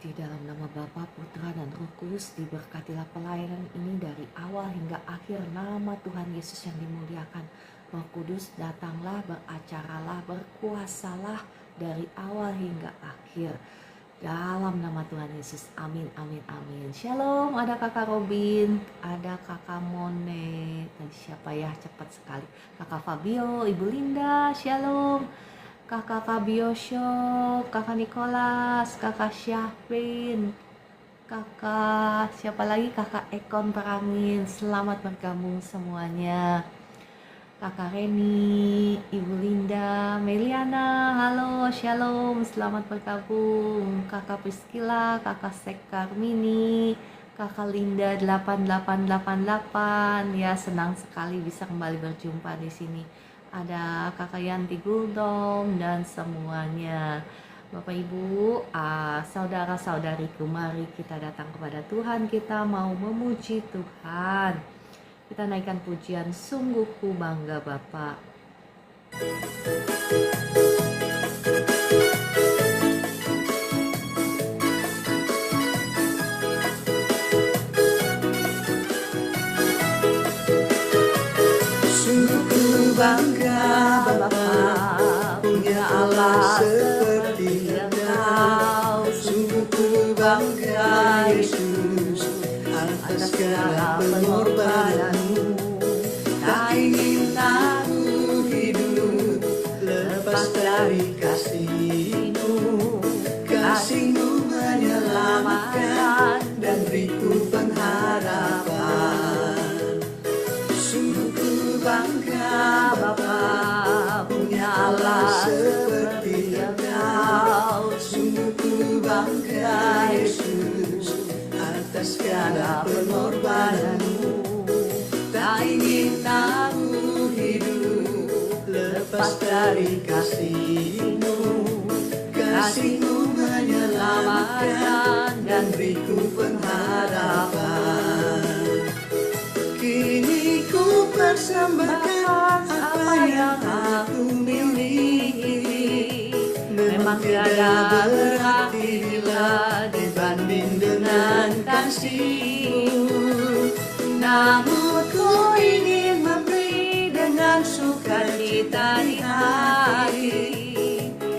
Di dalam nama Bapa, Putra, dan Roh Kudus, diberkatilah pelayanan ini dari awal hingga akhir. Nama Tuhan Yesus yang dimuliakan. Roh Kudus, datanglah, beracaralah, berkuasalah dari awal hingga akhir. Dalam nama Tuhan Yesus, amin, amin, amin. Shalom, ada kakak Robin, ada kakak Mone, tadi siapa ya, cepat sekali. Kakak Fabio, Ibu Linda, shalom. Kakak Fabio Shop, kakak Nicholas, kakak Syafrin, kakak siapa lagi, kakak Ekon Perangin, selamat bergabung semuanya. Kakak Reni, Ibu Linda, Meliana, halo, shalom, selamat bergabung. Kakak Priscilla, kakak Sekarmini, kakak Linda 8888, ya senang sekali bisa kembali berjumpa di sini. Ada kakak Yanti Guldom dan semuanya. Bapak Ibu, saudara-saudariku, mari kita datang kepada Tuhan, kita mau memuji Tuhan. Kita naikkan pujian, sungguh ku bangga Bapa. Sungguh ku bangga Bapa, punya Allah seperti Engkau. Sungguh ku bangga Yesus, atas segala pengorbananmu. Tak ingin aku hidup lepas dari kasih-Mu. Kasih-Mu menyelamatkan dan beriku pengharapan. Sungguh ku bangga Bapa, punya Allah seperti Engkau. Sungguh ku bangga Yesus, atas segala pengorbananmu. Tak ingin aku hidup lepas dari kasih-Mu. Kasih-Mu menyelamatkan dan beriku pengharapan. Kini ku persembahkan apa yang aku miliki. Memang tiada berarti bila dibanding dengan kasih-Mu. Namun ku ingin memberi dengan sukacita di hati,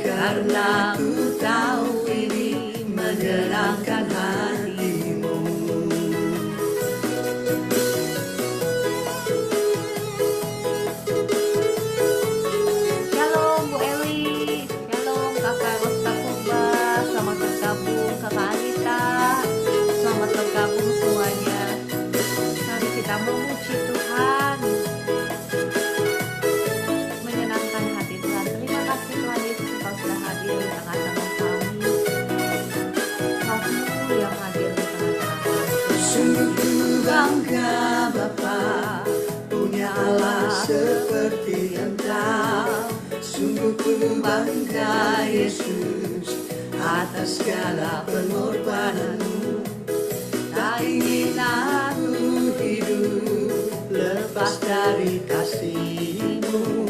karena ku tahu ini menyenangkan hati-Mu. Shalom Bu Eli, shalom kakak Rosta Purba, selamat bergabung kakak Anita, selamat bergabung semuanya. Mari kita memuji Tuhan, menyenangkan hati Tuhan. Terima kasih Tuhan Yesus Engkau sudah hadir di tengah-tengah kami. Engkau yang hadir di tengah-tengah kami. Sungguh ku bangga Bapa, punya Allah seperti Engkau. Sungguh ku bangga Yesus, atas segala pengorbananmu. Tak ingin aku hidup lepas dari kasih-Mu.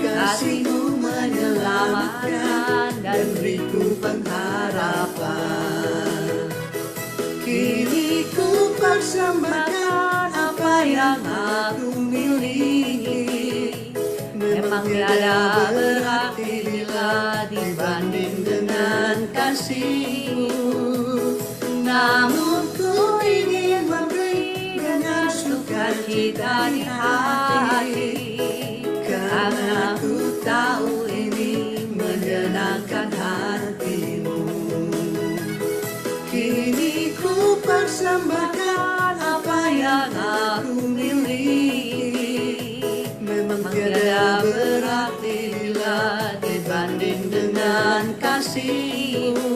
Kasih-Mu menyelamatkan dan beriku pengharapan. Kini ku persembahkan apa yang aku miliki. Memang tiada berarti bila dibanding dengan kasih-Mu. Namun ku ingin memberi dengan sukacita di hati, karena ku tahu ini menyenangkan hati-Mu. Kini ku persembahkan apa yang aku miliki. Memang tiada berarti bila dibanding dengan kasih-Mu.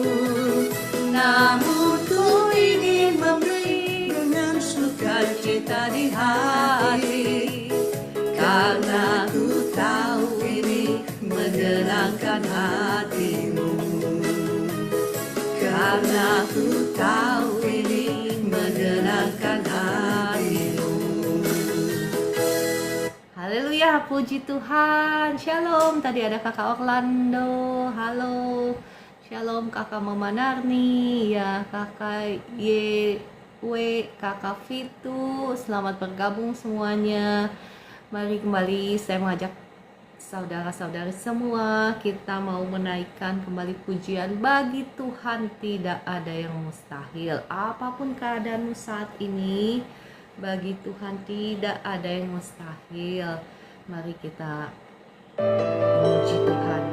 Namun ku ingin memberi dengan sukacita di hati, karena ku tahu ini menyenangkan hati-Mu. Karena ku tahu ini menyenangkan hati-Mu. Haleluya, puji Tuhan. Shalom, tadi ada kakak Orlando, halo. Shalom kakak Mama Narni, ya kakak Yewe, kakak Fitu, selamat bergabung semuanya. Mari kembali saya mengajak saudara-saudari semua, kita mau menaikkan kembali pujian. Bagi Tuhan tidak ada yang mustahil. Apapun keadaanmu saat ini, bagi Tuhan tidak ada yang mustahil. Mari kita memuji Tuhan.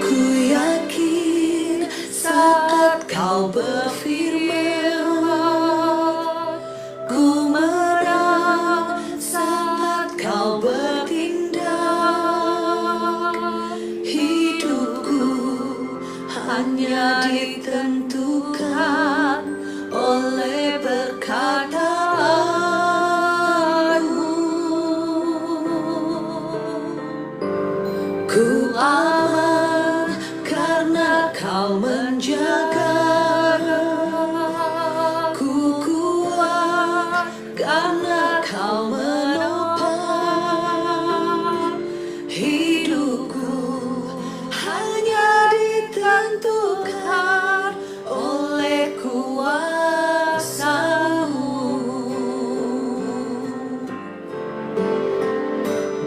Ku yakin saat kau berfirman, ku menang saat kau bertindak. Hidupku hanya ditentukan oleh perkataanmu. Ku aman karena kau menjaga. Ku kuat karena kau menopang. Hidupku hanya ditentukan oleh kuasa-Mu.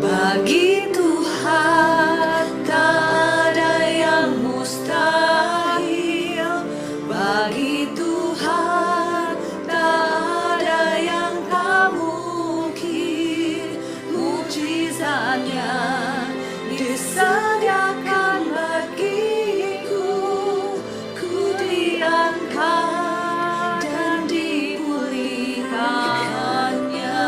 Bagi Tuhan tak ada yang mustahil. Bagi Tuhan tak ada yang tak mungkin. Mujizatnya disediakan bagiku. Ku diangkat dan dipulihkannya.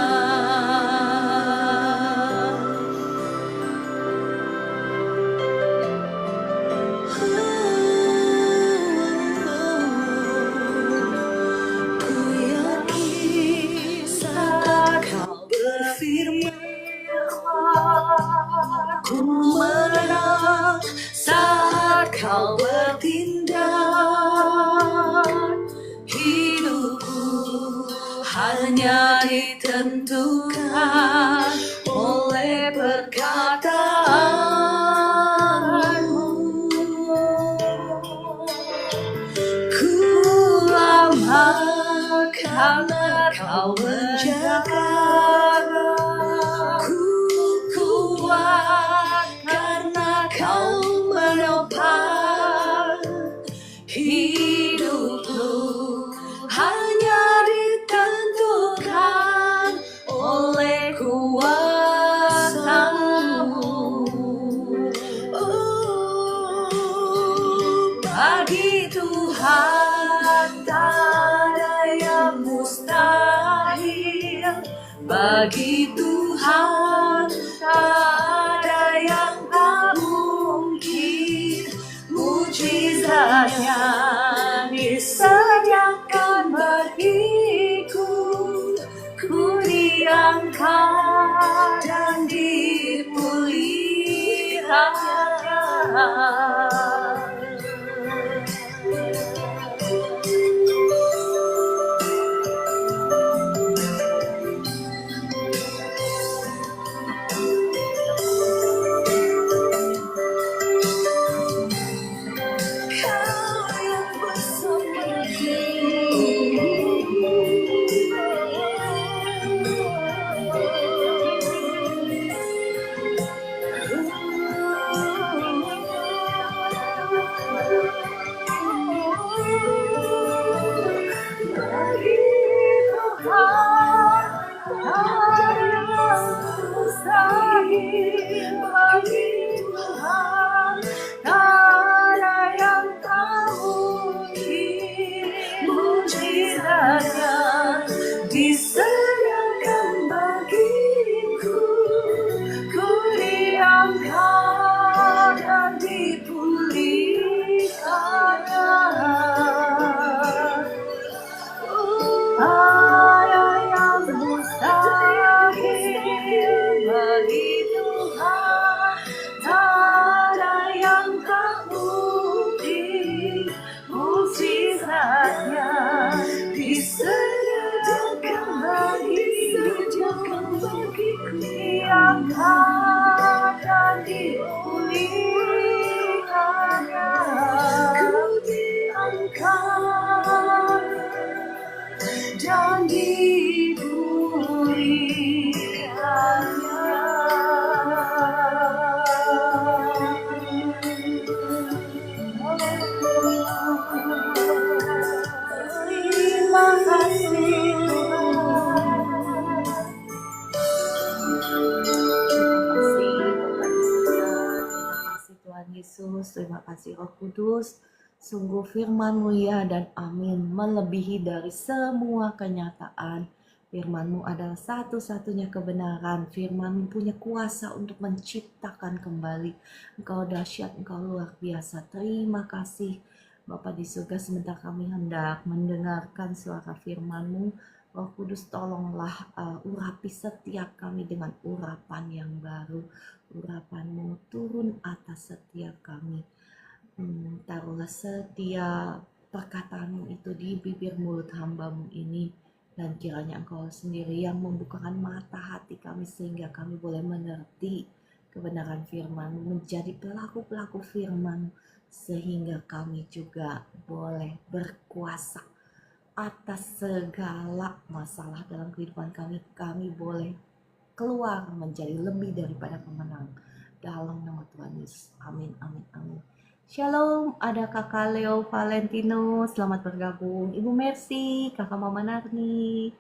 Ku yakin saat kau berfirman, ku menang saat kau bertindak. Hidupku hanya ditentukan oleh perkataanmu. Ku aman karena kau menjaga. Ku kuat karena kau menopang. Hidupku hanya ditentukan oleh kuasa-Mu. Bagi Tuhan tak ada yang mustahil. Bagi Tuhan tak ada yang tak mungkin. Mujizatnya disediakan bagiku. Ku diangkat dan Kau yang bersamaku. dan terima kasih Tuhan. Terima kasih Tuhan Yesus, terima kasih Roh Kudus. Sungguh firman-Mu ya dan amin, melebihi dari semua kenyataan. Firman-Mu adalah satu-satunya kebenaran. Firman-Mu punya kuasa untuk menciptakan kembali. Engkau dahsyat, Engkau luar biasa. Terima kasih Bapa di surga, sebentar kami hendak mendengarkan suara firman-Mu. Roh Kudus tolonglah urapi setiap kami dengan urapan yang baru. Urapan-Mu turun atas setiap kami. Taruhlah setiap perkataan-Mu itu di bibir mulut hamba-Mu ini. Dan kiranya Engkau sendiri yang membukakan mata hati kami sehingga kami boleh mengerti kebenaran firman-Mu, menjadi pelaku-pelaku firman-Mu, sehingga kami juga boleh berkuasa atas segala masalah dalam kehidupan kami. Kami boleh keluar menjadi lebih daripada pemenang dalam nama Tuhan Yesus. Amin, amin, amin. Shalom, ada kakak Leo Valentino, selamat bergabung. Ibu Mercy, kakak Mama Narni,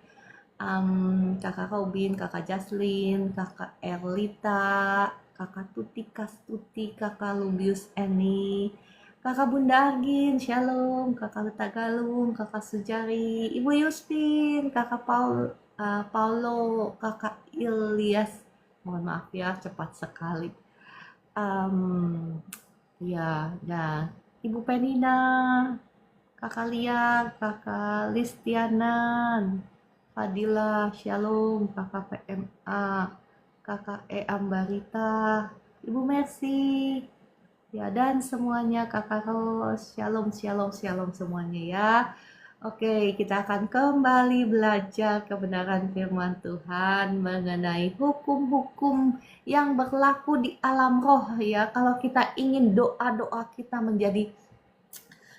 kakak Robin, kakak Jaslyn, kakak Erlita, kakak Tuti Kastuti, kakak Lubius Eni, kakak Bunda Agin, Shalom, kakak Leta Galung, kakak Sujari, Ibu Yustin, kakak Paulo, kakak Ilyas, mohon maaf ya cepat sekali. Ya, dan Ibu Penina, kakak Lia, kakak Listianan, Fadila, Shalom, kakak PMA, kakak Ambarita, Ibu Mercy, ya dan semuanya kakak Ros, Shalom, shalom, shalom semuanya ya. Oke, kita akan kembali belajar kebenaran firman Tuhan mengenai hukum-hukum yang berlaku di alam roh ya. Kalau kita ingin doa-doa kita menjadi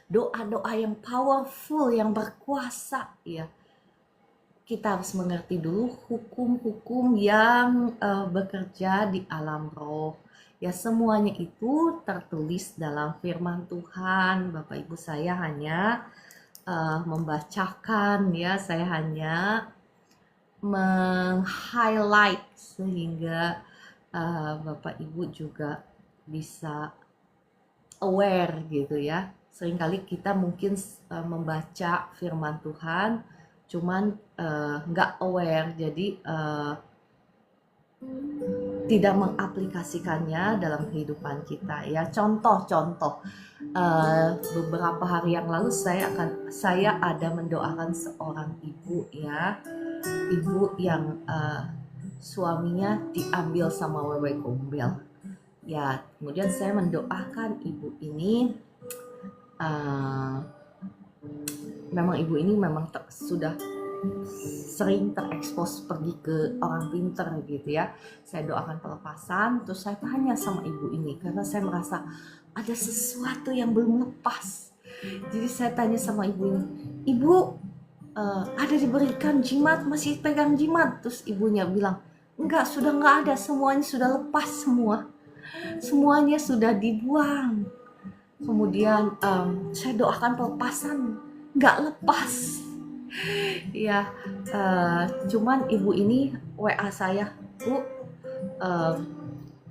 doa-doa yang powerful, yang berkuasa ya, kita harus mengerti dulu hukum-hukum yang bekerja di alam roh. Ya, semuanya itu tertulis dalam firman Tuhan. Bapak Ibu, saya hanya membacakan ya, saya hanya meng-highlight sehingga Bapak Ibu juga bisa aware gitu ya. Seringkali kita mungkin membaca firman Tuhan cuman nggak aware, jadi tidak mengaplikasikannya dalam kehidupan kita ya. Contoh beberapa hari yang lalu saya ada mendoakan seorang ibu ya, ibu yang suaminya diambil sama wewe gombel ya. Kemudian saya mendoakan ibu ini, memang ibu ini memang sudah sering terekspos pergi ke orang pinter gitu ya. Saya doakan pelepasan, terus saya tanya sama ibu ini karena saya merasa ada sesuatu yang belum lepas. Jadi saya tanya sama ibu ini, ibu ada diberikan jimat, masih pegang jimat? Terus ibunya bilang, enggak, sudah enggak ada, semuanya sudah lepas semua, semuanya sudah dibuang. Kemudian saya doakan pelepasan, enggak lepas. Ya, cuman ibu ini WA saya, Bu,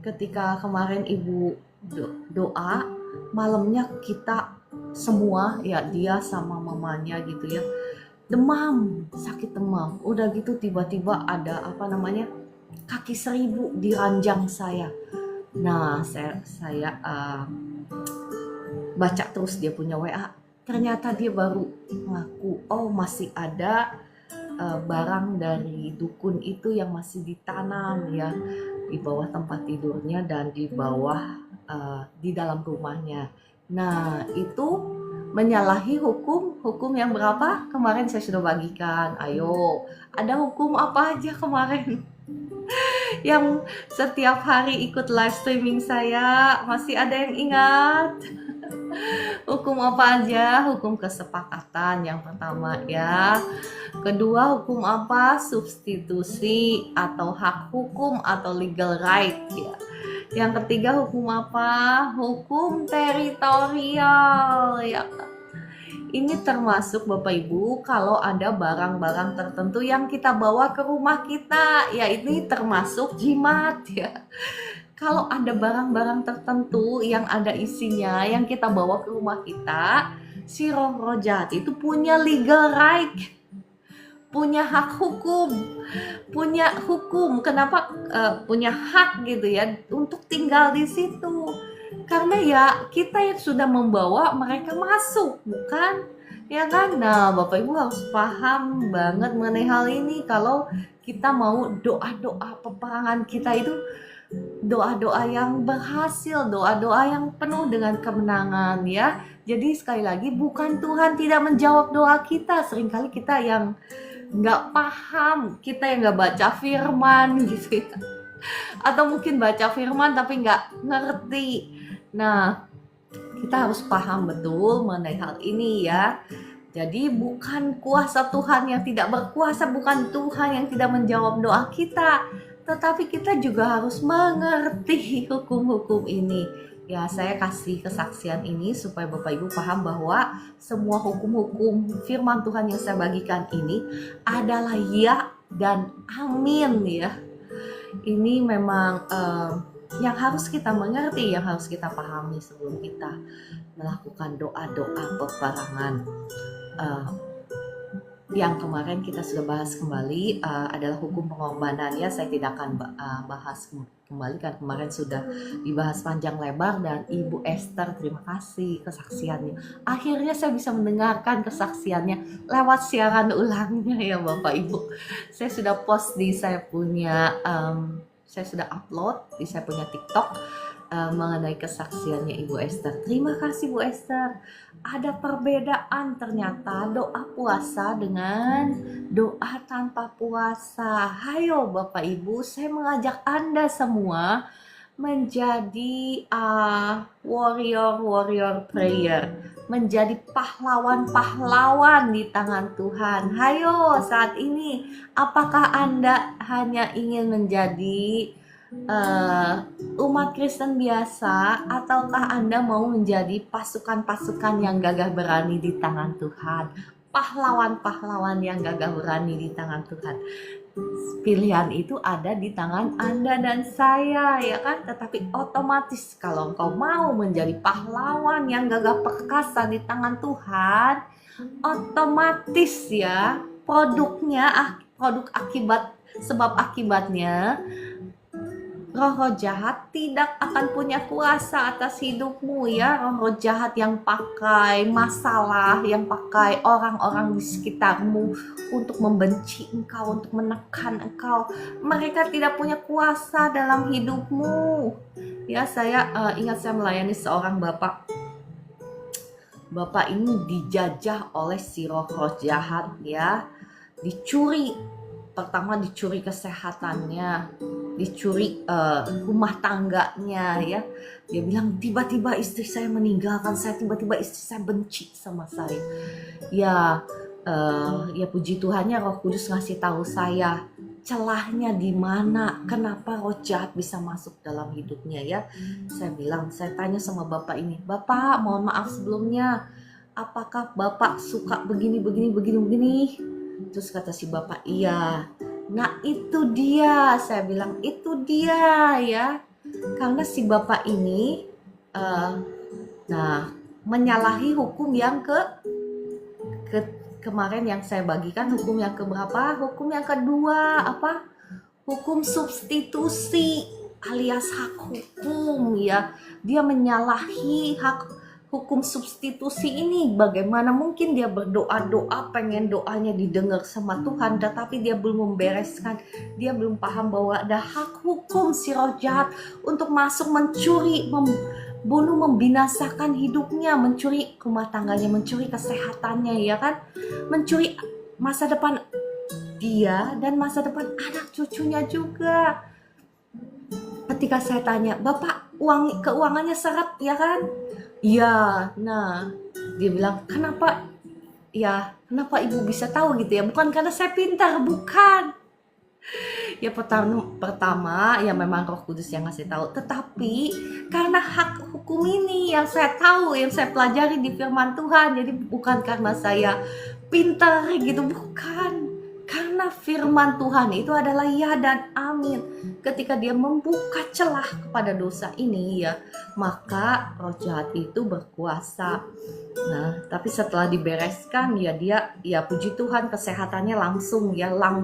ketika kemarin ibu doa, malamnya kita semua ya, dia sama mamanya gitu ya, demam, sakit demam. Udah gitu tiba-tiba ada kaki 1000 di ranjang saya. Nah, saya baca terus dia punya WA. Ternyata dia baru ngaku, oh masih ada barang dari dukun itu yang masih ditanam ya di bawah tempat tidurnya dan di bawah di dalam rumahnya. Nah, itu menyalahi hukum yang berapa? Kemarin saya sudah bagikan. Ayo, ada hukum apa aja kemarin? Yang setiap hari ikut live streaming saya, masih ada yang ingat? Hukum apa aja? Hukum kesepakatan yang pertama ya. Kedua, hukum apa? Substitusi atau hak hukum atau legal right ya. Yang ketiga, hukum apa? Hukum teritorial ya. Ini termasuk Bapak Ibu kalau ada barang-barang tertentu yang kita bawa ke rumah kita, ya ini termasuk jimat ya. Kalau ada barang-barang tertentu yang ada isinya yang kita bawa ke rumah kita, si roh-roh jahat itu punya legal right, punya hak hukum, punya hukum. Kenapa punya hak gitu ya untuk tinggal di situ? Karena ya kita yang sudah membawa mereka masuk, bukan? Ya kan? Nah, Bapak Ibu harus paham banget mengenai hal ini kalau kita mau doa-doa peperangan kita itu doa-doa yang berhasil, doa-doa yang penuh dengan kemenangan ya. Jadi sekali lagi bukan Tuhan tidak menjawab doa kita, seringkali kita yang nggak paham, kita yang nggak baca firman gitu ya. Atau mungkin baca firman tapi nggak ngerti. Nah, kita harus paham betul mengenai hal ini ya. Jadi bukan kuasa Tuhan yang tidak berkuasa, bukan Tuhan yang tidak menjawab doa kita, tetapi kita juga harus mengerti hukum-hukum ini. Ya, saya kasih kesaksian ini supaya Bapak Ibu paham bahwa semua hukum-hukum firman Tuhan yang saya bagikan ini adalah ya dan amin ya. Ini memang yang harus kita mengerti, yang harus kita pahami sebelum kita melakukan doa-doa peperangan. Yang kemarin kita sudah bahas kembali adalah hukum pengorbanan ya. Saya tidak akan bahas kembali kan kemarin sudah dibahas panjang lebar, dan Ibu Esther terima kasih kesaksiannya. Akhirnya saya bisa mendengarkan kesaksiannya lewat siaran ulangnya ya Bapak Ibu. Saya sudah post di saya punya saya sudah upload di saya punya TikTok mengenai kesaksiannya Ibu Esther. Terima kasih Bu Esther. Ada perbedaan ternyata doa puasa dengan doa tanpa puasa. Hayo Bapak Ibu, saya mengajak Anda semua menjadi warrior prayer, menjadi pahlawan-pahlawan di tangan Tuhan. Hayo saat ini, apakah Anda hanya ingin menjadi umat Kristen biasa, ataukah Anda mau menjadi pasukan-pasukan yang gagah berani di tangan Tuhan, pahlawan-pahlawan yang gagah berani di tangan Tuhan? Pilihan itu ada di tangan Anda dan saya ya kan. Tetapi otomatis kalau engkau mau menjadi pahlawan yang gagah perkasa di tangan Tuhan, otomatis ya produk akibat sebab akibatnya roh-roh jahat tidak akan punya kuasa atas hidupmu ya. Roh-roh jahat yang pakai masalah, yang pakai orang-orang di sekitarmu untuk membenci engkau, untuk menekan engkau, mereka tidak punya kuasa dalam hidupmu. Ya, saya ingat saya melayani seorang bapak. Bapak ini dijajah oleh si roh-roh jahat ya. Dicuri, pertama dicuri kesehatannya, dicuri rumah tangganya ya. Dia bilang tiba-tiba istri saya meninggalkan saya, tiba-tiba istri saya benci sama saya. Ya puji Tuhannya Roh Kudus ngasih tahu saya celahnya di mana, kenapa roh jahat bisa masuk dalam hidupnya ya. Saya tanya sama bapak ini, Bapak mohon maaf sebelumnya, apakah Bapak suka begini. Terus kata si bapak, iya. Nah itu dia, saya bilang itu dia ya. Karena si bapak ini menyalahi hukum yang kemarin yang saya bagikan, hukum yang keberapa? Hukum yang kedua, apa? Hukum substitusi alias hak hukum ya. Dia menyalahi hukum substitusi ini. Bagaimana mungkin dia berdoa-doa, pengen doanya didengar sama Tuhan, tetapi dia belum membereskan, dia belum paham bahwa ada hak hukum si roh jahat untuk masuk mencuri, membunuh, membinasakan hidupnya, mencuri rumah tangganya, mencuri kesehatannya ya kan, mencuri masa depan dia dan masa depan anak cucunya juga. Ketika saya tanya, Bapak keuangannya seret ya kan, Iya, nah dia bilang, kenapa kenapa ibu bisa tahu gitu ya? Bukan karena saya pintar, bukan. Ya pertama ya memang Roh Kudus yang ngasih tahu, tetapi karena hak hukum ini yang saya tahu, yang saya pelajari di firman Tuhan. Jadi bukan karena saya pintar gitu, bukan. Karena firman Tuhan itu adalah ya dan amin. Ketika dia membuka celah kepada dosa ini ya, maka roh jahat itu berkuasa. Nah, tapi setelah dibereskan ya dia ya puji Tuhan kesehatannya langsung hilang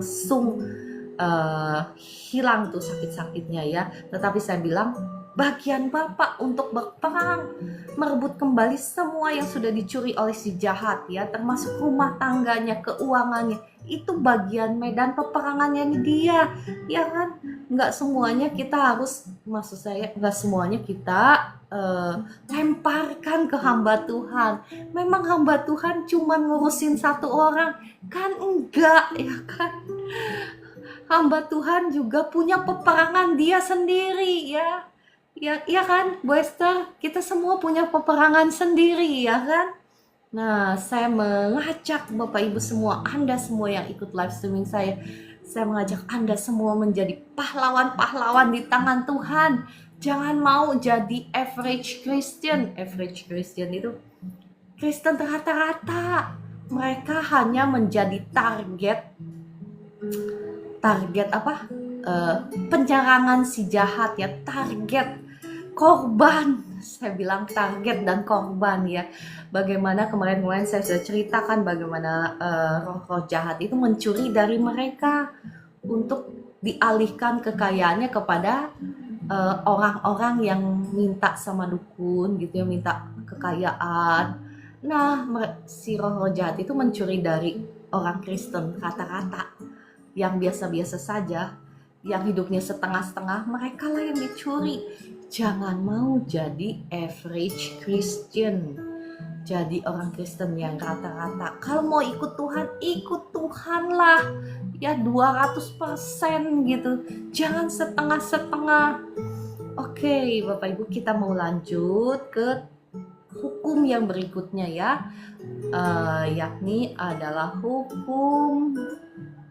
tuh sakit-sakitnya ya. Tetapi saya bilang bagian Bapak untuk berperang, merebut kembali semua yang sudah dicuri oleh si jahat ya, termasuk rumah tangganya, keuangannya. Itu bagian medan peperangannya dia, ya kan? Nggak semuanya kita harus, maksud saya nggak semuanya kita lemparkan ke hamba Tuhan. Memang hamba Tuhan cuma ngurusin satu orang, kan enggak ya kan? Hamba Tuhan juga punya peperangan dia sendiri ya. Ya kan, Bu Esther? Kita semua punya peperangan sendiri ya kan? Nah, saya mengajak Bapak Ibu semua, Anda semua yang ikut live streaming saya mengajak Anda semua menjadi pahlawan-pahlawan di tangan Tuhan. Jangan mau jadi average Christian. Average Christian itu Kristen rata-rata. Mereka hanya menjadi target apa? Penyerangan si jahat ya, target korban. Saya bilang target dan korban ya. Bagaimana kemarin saya sudah ceritakan bagaimana roh-roh jahat itu mencuri dari mereka untuk dialihkan kekayaannya kepada orang-orang yang minta sama dukun gitu ya, minta kekayaan. Nah, si roh-roh jahat itu mencuri dari orang Kristen rata-rata yang biasa-biasa saja, yang hidupnya setengah-setengah, mereka lah yang dicuri. Jangan mau jadi average Christian, jadi orang Kristen yang rata-rata. Kalau mau ikut Tuhan lah ya 200% gitu, jangan setengah-setengah. Oke, Bapak Ibu, kita mau lanjut ke hukum yang berikutnya ya, yakni adalah hukum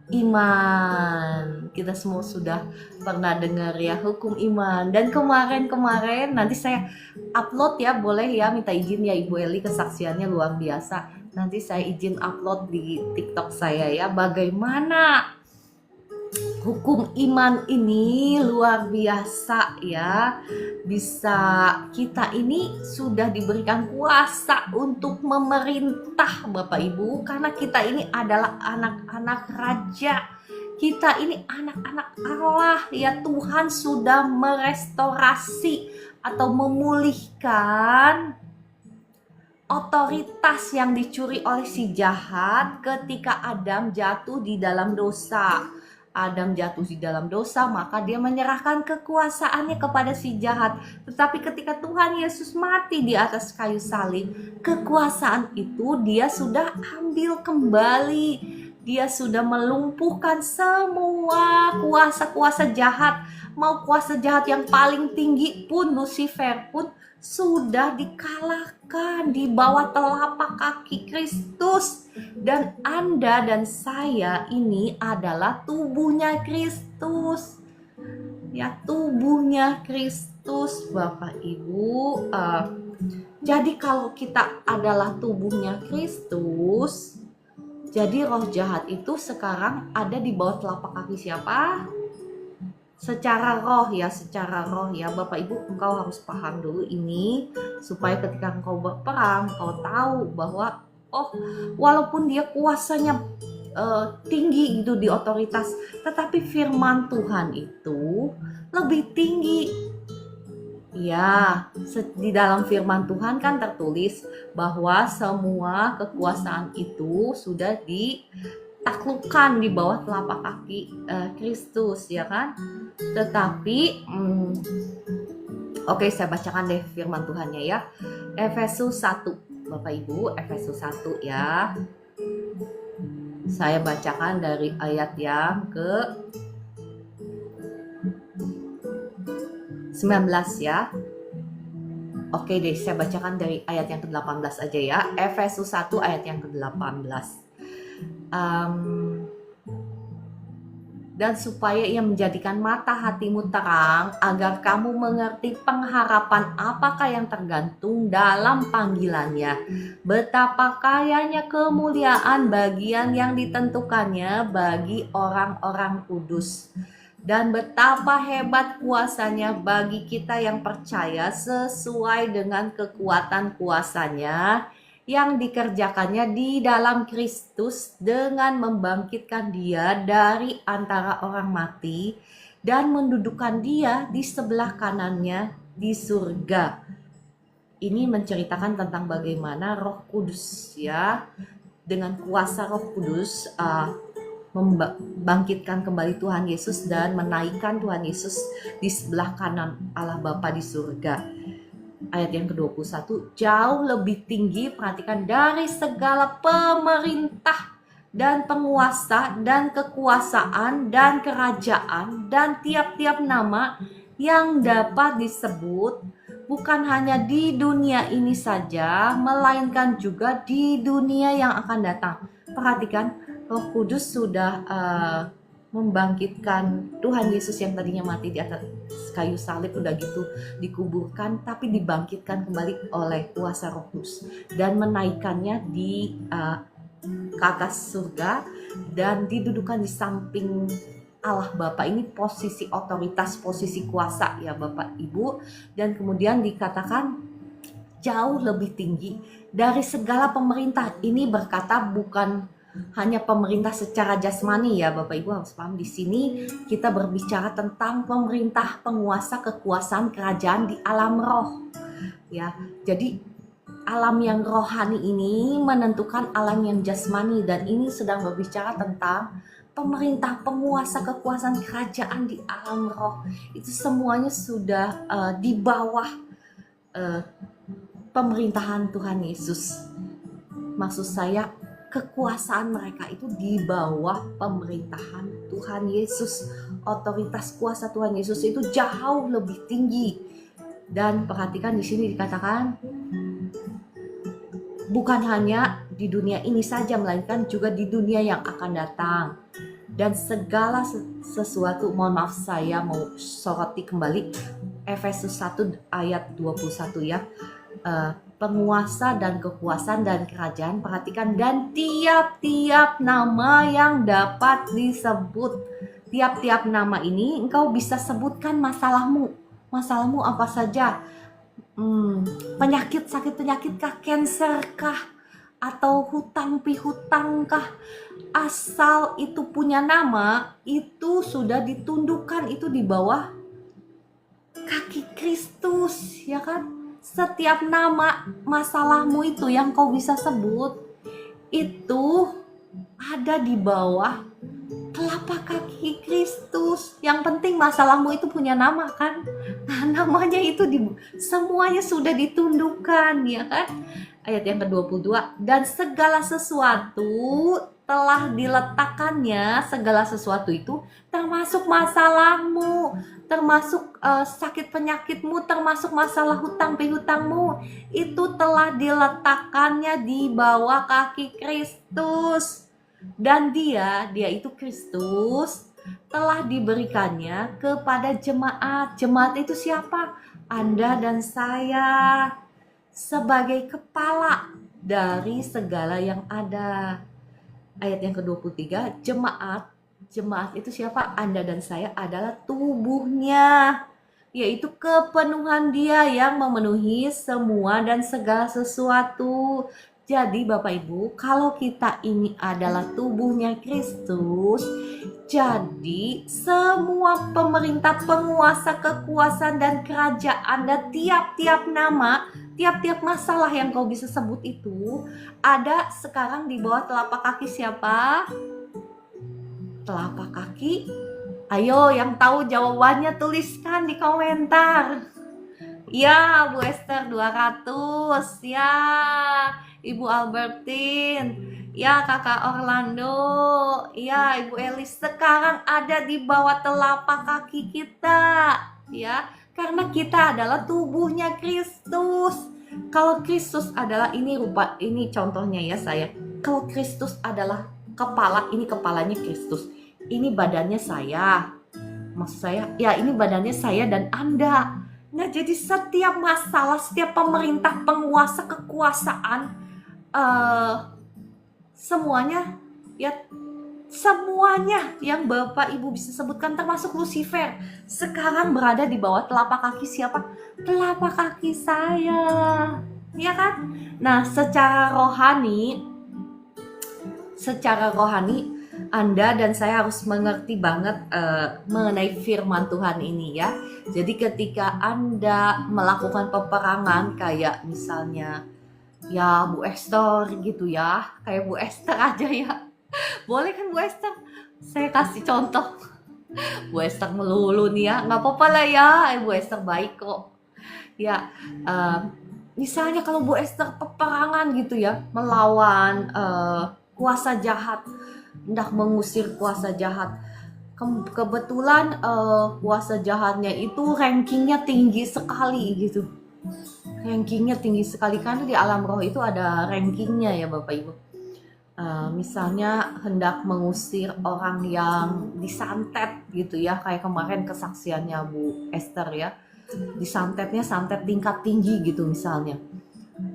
iman. Kita semua sudah pernah dengar ya hukum iman. Dan kemarin nanti saya upload ya, boleh ya, minta izin ya Ibu Eli, kesaksiannya luar biasa. Nanti saya izin upload di TikTok saya ya, bagaimana hukum iman ini luar biasa ya. Bisa, kita ini sudah diberikan kuasa untuk memerintah Bapak Ibu, karena kita ini adalah anak-anak raja. Kita ini anak-anak Allah ya. Tuhan sudah merestorasi atau memulihkan otoritas yang dicuri oleh si jahat ketika Adam jatuh di dalam dosa. Adam jatuh di dalam dosa, maka dia menyerahkan kekuasaannya kepada si jahat. Tetapi ketika Tuhan Yesus mati di atas kayu salib, kekuasaan itu dia sudah ambil kembali. Dia sudah melumpuhkan semua kuasa-kuasa jahat. Mau kuasa jahat yang paling tinggi pun, Lucifer pun, sudah dikalahkan di bawah telapak kaki Kristus. Dan Anda dan saya ini adalah tubuhnya Kristus. Ya, tubuhnya Kristus, Bapak Ibu. Jadi kalau kita adalah tubuhnya Kristus, jadi roh jahat itu sekarang ada di bawah telapak kaki siapa? Secara roh ya Bapak Ibu, engkau harus paham dulu ini, supaya ketika engkau berperang, engkau tahu bahwa walaupun dia kuasanya tinggi gitu di otoritas, tetapi firman Tuhan itu lebih tinggi. Ya, di dalam firman Tuhan kan tertulis bahwa semua kekuasaan itu sudah ditaklukkan di bawah telapak kaki Kristus, ya kan? Tetapi oke, saya bacakan deh firman Tuhannya ya. Efesus 1, Bapak Ibu, Efesus 1 ya. Saya bacakan dari ayat yang ke 19 ya. Oke deh, saya bacakan dari ayat yang ke-18 aja ya. Efesus 1 ayat yang ke-18. Dan supaya ia menjadikan mata hatimu terang, agar kamu mengerti pengharapan apakah yang tergantung dalam panggilannya, betapa kayanya kemuliaan bagian yang ditentukannya bagi orang-orang kudus, dan betapa hebat kuasanya bagi kita yang percaya sesuai dengan kekuatan kuasanya yang dikerjakannya di dalam Kristus dengan membangkitkan dia dari antara orang mati dan mendudukkan dia di sebelah kanannya di surga. Ini menceritakan tentang bagaimana Roh Kudus ya, dengan kuasa Roh Kudus membangkitkan kembali Tuhan Yesus dan menaikkan Tuhan Yesus di sebelah kanan Allah Bapa di surga. Ayat yang ke-21, jauh lebih tinggi, perhatikan, dari segala pemerintah dan penguasa dan kekuasaan dan kerajaan dan tiap-tiap nama yang dapat disebut, bukan hanya di dunia ini saja, melainkan juga di dunia yang akan datang. Perhatikan, Roh Kudus sudah membangkitkan Tuhan Yesus yang tadinya mati di atas kayu salib, udah gitu dikuburkan, tapi dibangkitkan kembali oleh kuasa Roh Kudus dan menaikkannya di ke atas surga dan didudukan di samping Allah Bapa. Ini posisi otoritas, posisi kuasa ya Bapak Ibu, dan kemudian dikatakan jauh lebih tinggi dari segala pemerintah. Ini berkata bukan hanya pemerintah secara jasmani ya Bapak Ibu, harus paham di sini kita berbicara tentang pemerintah, penguasa, kekuasaan, kerajaan di alam roh ya. Jadi alam yang rohani ini menentukan alam yang jasmani, dan ini sedang berbicara tentang pemerintah, penguasa, kekuasaan, kerajaan di alam roh. Itu semuanya sudah di bawah pemerintahan Tuhan Yesus. Maksud saya kekuasaan mereka itu di bawah pemerintahan Tuhan Yesus. Otoritas kuasa Tuhan Yesus itu jauh lebih tinggi. Dan perhatikan di sini dikatakan bukan hanya di dunia ini saja, melainkan juga di dunia yang akan datang. Dan segala sesuatu, mohon maaf saya mau soroti kembali Efesus 1 ayat 21 ya. Penguasa dan kekuasaan dan kerajaan, perhatikan, dan tiap-tiap nama yang dapat disebut. Tiap-tiap nama ini engkau bisa sebutkan masalahmu apa saja. Penyakit, sakit penyakit kah, cancer kah, atau hutang pihutang kah, asal itu punya nama, itu sudah ditundukkan, itu di bawah kaki Kristus ya kan. Setiap nama masalahmu itu yang kau bisa sebut itu ada di bawah telapak kaki Kristus. Yang penting masalahmu itu punya nama kan. Nah, namanya itu semuanya sudah ditundukkan ya kan. Ayat yang ke-22, dan segala sesuatu telah diletakkannya, segala sesuatu itu termasuk masalahmu, termasuk sakit penyakitmu, termasuk masalah hutang pihutangmu, itu telah diletakkannya di bawah kaki Kristus. Dan dia itu Kristus telah diberikannya kepada jemaat. Jemaat itu siapa? Anda dan saya sebagai kepala dari segala yang ada. Ayat yang ke-23, jemaat itu siapa? Anda dan saya adalah tubuhnya, yaitu kepenuhan dia yang memenuhi semua dan segala sesuatu. Jadi Bapak Ibu, kalau kita ini adalah tubuhnya Kristus, jadi semua pemerintah, penguasa, kekuasaan dan kerajaan dan tiap-tiap nama, tiap-tiap masalah yang kau bisa sebut itu ada sekarang di bawah telapak kaki siapa? Telapak kaki. Ayo yang tahu jawabannya tuliskan di komentar. Ya Bu Esther 200, ya Ibu Albertine, ya Kakak Orlando, ya Ibu Elis, sekarang ada di bawah telapak kaki kita ya. Karena kita adalah tubuhnya Kristus. Kalau Kristus adalah ini contohnya ya saya. Kalau Kristus adalah kepala, ini kepalanya Kristus. Ini badannya saya. Maksud saya, ya ini badannya saya dan Anda. Nah, jadi setiap masalah, setiap pemerintah, penguasa, kekuasaan, semuanya yang Bapak Ibu bisa sebutkan termasuk Lucifer sekarang berada di bawah telapak kaki siapa? Telapak kaki saya, ya kan? Nah, secara rohani Anda dan saya harus mengerti banget mengenai firman Tuhan ini ya. Jadi ketika Anda melakukan peperangan kayak misalnya ya Bu Esther gitu ya, kayak Bu Esther aja ya. Boleh kan Bu Esther? Saya kasih contoh. Bu Esther melulu nih ya, nggak apa-apa lah ya, Bu Esther baik kok. Ya, misalnya kalau Bu Esther peperangan gitu ya, melawan kuasa jahat, hendak mengusir kuasa jahat. Kebetulan kuasa jahatnya itu rankingnya tinggi sekali gitu. Rankingnya tinggi sekali karena di alam roh itu ada rankingnya ya Bapak Ibu. Misalnya hendak mengusir orang yang disantet gitu ya, kayak kemarin kesaksiannya Bu Esther ya, disantetnya santet tingkat tinggi gitu misalnya.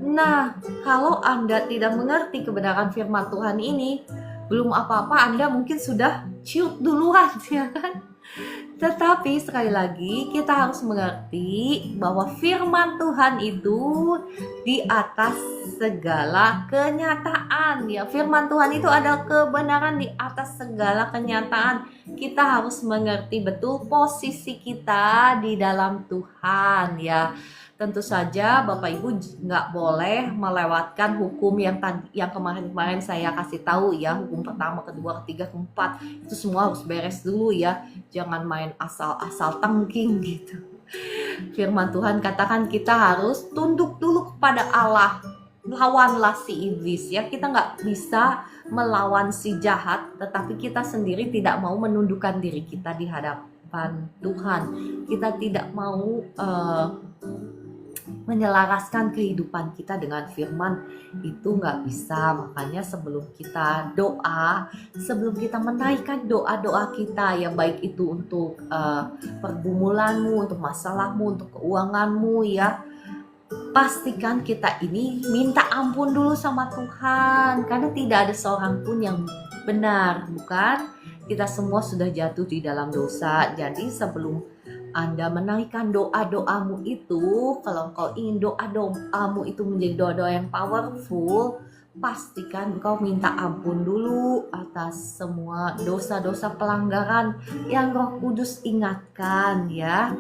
Nah, kalau Anda tidak mengerti kebenaran firman Tuhan ini, belum apa-apa Anda mungkin sudah ciut duluan ya kan. Tetapi sekali lagi kita harus mengerti bahwa firman Tuhan itu di atas segala kenyataan ya. Firman Tuhan itu adalah kebenaran di atas segala kenyataan. Kita harus mengerti betul posisi kita di dalam Tuhan ya. Tentu saja Bapak Ibu nggak boleh melewatkan hukum yang kemarin saya kasih tahu ya. Hukum pertama, kedua, ketiga, keempat, itu semua harus beres dulu ya. Jangan main asal-asal tengking gitu. Firman Tuhan katakan kita harus tunduk dulu kepada Allah. Lawanlah si iblis ya. Kita nggak bisa melawan si jahat, tetapi kita sendiri tidak mau menundukkan diri kita di hadapan Tuhan. Kita tidak mau menyelaraskan kehidupan kita dengan firman, itu nggak bisa. Makanya sebelum kita menaikkan doa-doa kita ya, baik itu untuk pergumulanmu, untuk masalahmu, untuk keuanganmu ya, pastikan kita ini minta ampun dulu sama Tuhan, karena tidak ada seorang pun yang benar, bukan? Kita semua sudah jatuh di dalam dosa. Jadi sebelum Anda menaikkan doa-doamu itu, kalau engkau ingin doa-doamu itu menjadi doa-doa yang powerful, pastikan engkau minta ampun dulu atas semua dosa-dosa pelanggaran yang Roh Kudus ingatkan ya.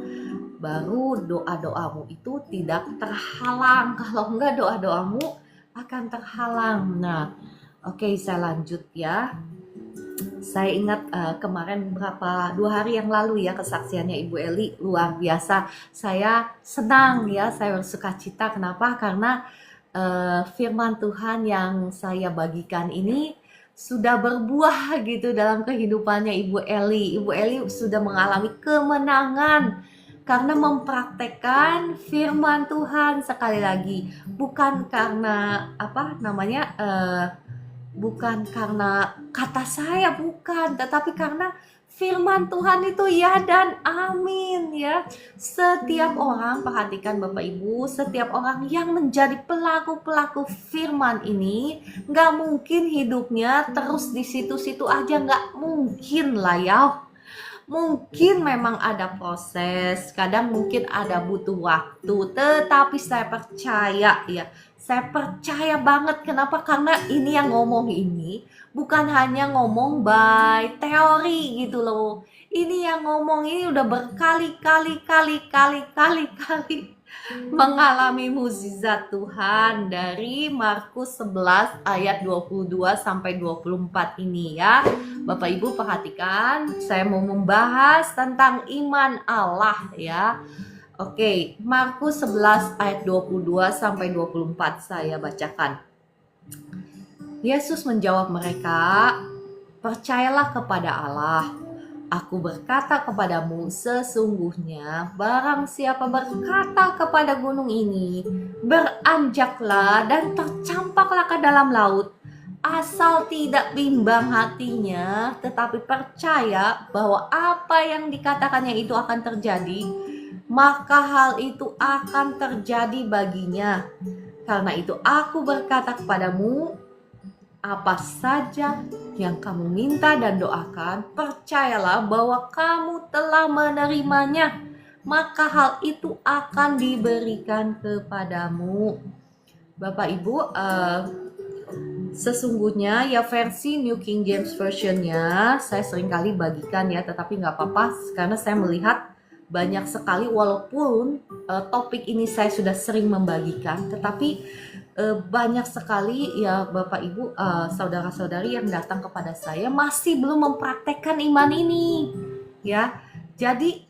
Baru doa-doamu itu tidak terhalang. Kalau enggak, doa-doamu akan terhalang. Nah, oke, saya lanjut ya. Saya ingat kemarin 2 hari yang lalu ya, kesaksiannya Ibu Eli luar biasa. Saya senang ya, saya bersuka cita. Kenapa? Karena firman Tuhan yang saya bagikan ini sudah berbuah gitu dalam kehidupannya Ibu Eli. Ibu Eli sudah mengalami kemenangan karena mempraktekkan firman Tuhan. Sekali lagi, bukan karena bukan karena kata saya, bukan, tetapi karena firman Tuhan itu ya dan amin ya. Setiap orang, perhatikan Bapak Ibu, setiap orang yang menjadi pelaku-pelaku firman ini gak mungkin hidupnya terus di situ-situ aja, gak mungkin lah ya. Mungkin memang ada proses, kadang mungkin ada butuh waktu, tetapi saya percaya ya, saya percaya banget. Kenapa? Karena ini yang ngomong ini bukan hanya ngomong by teori gitu loh. Ini yang ngomong ini udah berkali-kali mengalami mukjizat Tuhan dari Markus 11 ayat 22 sampai 24 ini ya. Bapak Ibu perhatikan, saya mau membahas tentang iman Allah ya. Oke, Markus 11 ayat 22 sampai 24 saya bacakan. Yesus menjawab mereka, "Percayalah kepada Allah. Aku berkata kepadamu, sesungguhnya barang siapa berkata kepada gunung ini, beranjaklah dan tercampaklah ke dalam laut, asal tidak bimbang hatinya, tetapi percaya bahwa apa yang dikatakannya itu akan terjadi, maka hal itu akan terjadi baginya. Karena itu aku berkata kepadamu, apa saja yang kamu minta dan doakan, percayalah bahwa kamu telah menerimanya, maka hal itu akan diberikan kepadamu. Bapak Ibu, sesungguhnya ya versi New King James Version-nya saya seringkali bagikan ya, tetapi nggak apa-apa karena saya melihat banyak sekali, walaupun topik ini saya sudah sering membagikan, tetapi banyak sekali ya Bapak Ibu, saudara-saudari yang datang kepada saya masih belum mempraktekkan iman ini ya. Jadi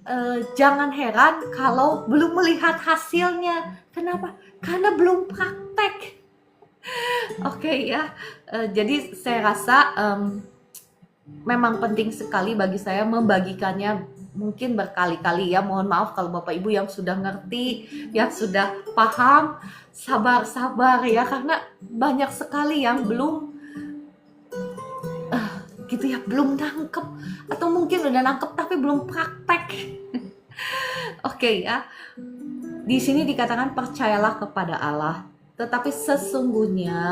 jangan heran kalau belum melihat hasilnya. Kenapa? Karena belum praktek. Oke ya. Jadi saya rasa memang penting sekali bagi saya membagikannya mungkin berkali-kali ya. Mohon maaf kalau Bapak Ibu yang sudah ngerti, yang sudah paham, sabar-sabar ya, karena banyak sekali yang belum gitu ya, belum nangkep, atau mungkin udah nangkep tapi belum praktek. Oke ya. Di sini dikatakan percayalah kepada Allah, tetapi sesungguhnya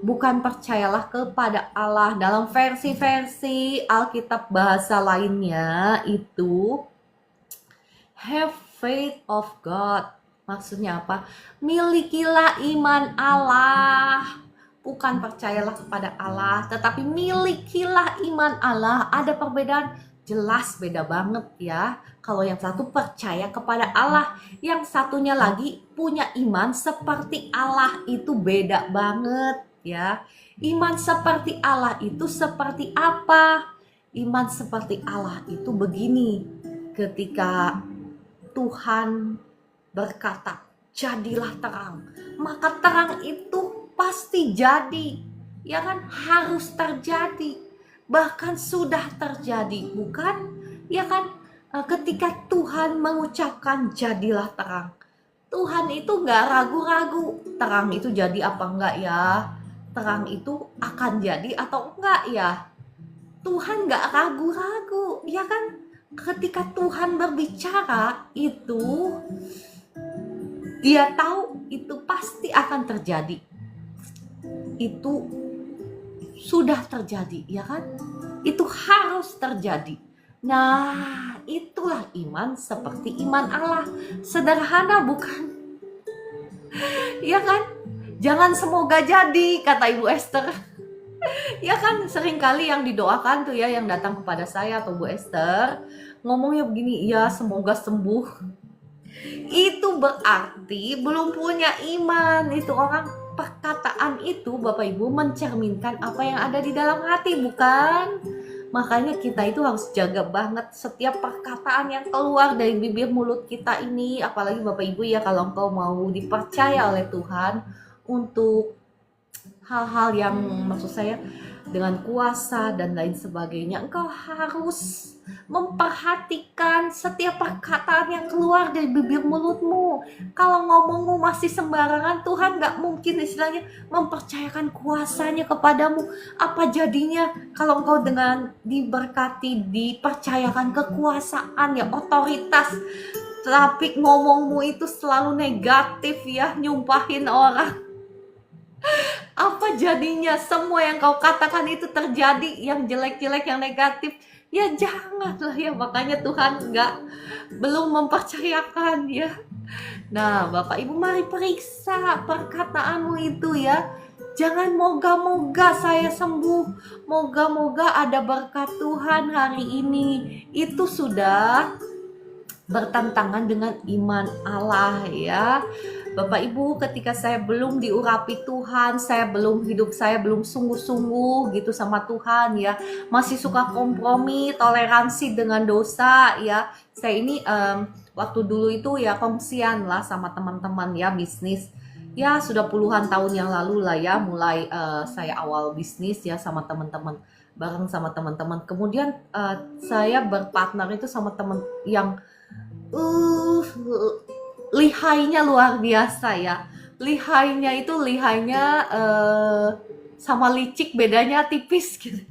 bukan percayalah kepada Allah. Dalam versi-versi Alkitab bahasa lainnya itu have faith of God. Maksudnya apa? Milikilah iman Allah. Bukan percayalah kepada Allah, tetapi milikilah iman Allah. Ada perbedaan, jelas beda banget ya. Kalau yang satu percaya kepada Allah, yang satunya lagi punya iman seperti Allah, itu beda banget ya. Iman seperti Allah itu seperti apa? Iman seperti Allah itu begini, ketika Tuhan berkata, jadilah terang, maka terang itu pasti jadi, ya kan? Harus terjadi, bahkan sudah terjadi, bukan? Ya kan? Ketika Tuhan mengucapkan jadilah terang, Tuhan itu nggak ragu-ragu, terang itu jadi apa enggak ya? Terang itu akan jadi atau enggak ya? Tuhan nggak ragu-ragu, ya kan? Ketika Tuhan berbicara itu, Dia tahu itu pasti akan terjadi. Itu sudah terjadi, ya kan? Itu harus terjadi. Nah, itulah iman seperti iman Allah. Sederhana bukan? Ya kan? Jangan semoga jadi, kata Ibu Esther. Ya kan, seringkali yang didoakan tuh ya, yang datang kepada saya atau Bu Esther, ngomongnya begini, ya semoga sembuh. Itu berarti belum punya iman. Itu orang, perkataan itu Bapak Ibu mencerminkan apa yang ada di dalam hati, bukan? Makanya kita itu harus jaga banget setiap perkataan yang keluar dari bibir mulut kita ini. Apalagi Bapak Ibu ya, kalau engkau mau dipercaya oleh Tuhan untuk hal-hal yang maksud saya dengan kuasa dan lain sebagainya, engkau harus memperhatikan setiap perkataan yang keluar dari bibir mulutmu. Kalau ngomongmu masih sembarangan, Tuhan gak mungkin istilahnya mempercayakan kuasanya kepadamu. Apa jadinya kalau engkau dengan diberkati, dipercayakan kekuasaan ya, otoritas, tapi ngomongmu itu selalu negatif ya, nyumpahin orang. Apa jadinya? Semua yang kau katakan itu terjadi, yang jelek-jelek, yang negatif. Ya janganlah ya, makanya Tuhan belum mempercayakan ya. Nah Bapak Ibu, mari periksa perkataanmu itu ya. Jangan moga-moga saya sembuh, moga-moga ada berkat Tuhan hari ini. Itu sudah bertentangan dengan iman Allah ya. Bapak Ibu, ketika saya belum diurapi Tuhan, hidup saya belum sungguh-sungguh gitu sama Tuhan ya, masih suka kompromi, toleransi dengan dosa ya. Saya ini waktu dulu itu ya kongsian lah sama teman-teman ya, bisnis. Ya sudah puluhan tahun yang lalu lah ya, mulai saya awal bisnis ya sama teman-teman. bareng sama teman-teman. Kemudian saya berpartner itu sama teman yang lihainya luar biasa ya. Lihainya sama licik bedanya tipis gitu.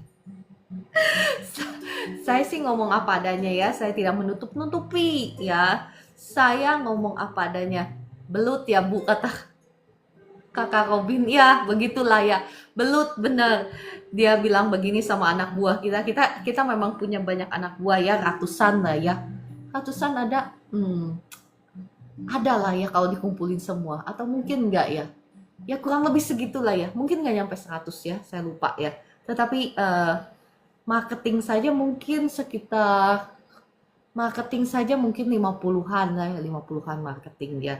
Saya sih ngomong apa adanya ya, saya tidak menutup-nutupi ya. Saya ngomong apa adanya. Belut ya Bu, kata kakak Robin. Ya begitulah ya, belut bener. Dia bilang begini sama anak buah kita memang punya banyak anak buah ya, ratusan lah ya. Ratusan ada lah ya kalau dikumpulin semua, atau mungkin enggak ya. Ya kurang lebih segitulah ya, mungkin nggak nyampe 100 ya, saya lupa ya. Tetapi marketing saja mungkin 50-an lah ya, 50-an marketing dia.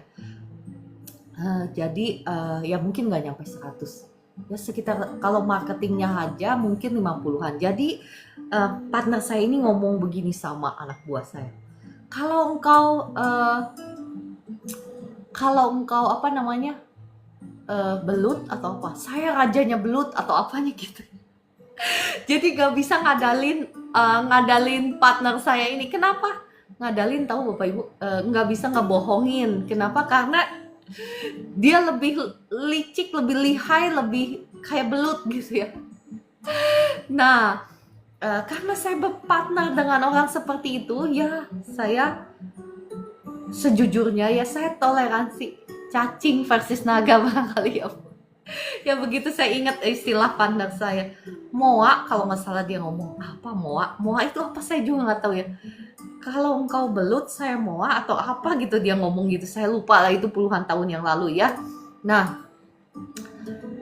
Jadi ya mungkin nggak nyampe 100 ya, sekitar kalau marketingnya aja mungkin 50-an. Jadi partner saya ini ngomong begini sama anak buah saya, kalau engkau apa namanya belut atau apa, saya rajanya belut atau apanya gitu. Jadi gak bisa ngadalin partner saya ini. Kenapa ngadalin, tahu Bapak Ibu? Nggak bisa ngebohongin. Kenapa? Karena dia lebih licik, lebih lihai, lebih kayak belut gitu ya. Nah, karena saya berpartner dengan orang seperti itu ya, saya sejujurnya ya saya toleransi cacing versus naga barangkali ya. Ya begitu, saya ingat istilah partner saya, moa, kalau nggak salah dia ngomong apa, moa itu apa saya juga nggak tahu ya. Kalau engkau belut saya moa atau apa gitu dia ngomong gitu, saya lupa lah, itu puluhan tahun yang lalu ya. Nah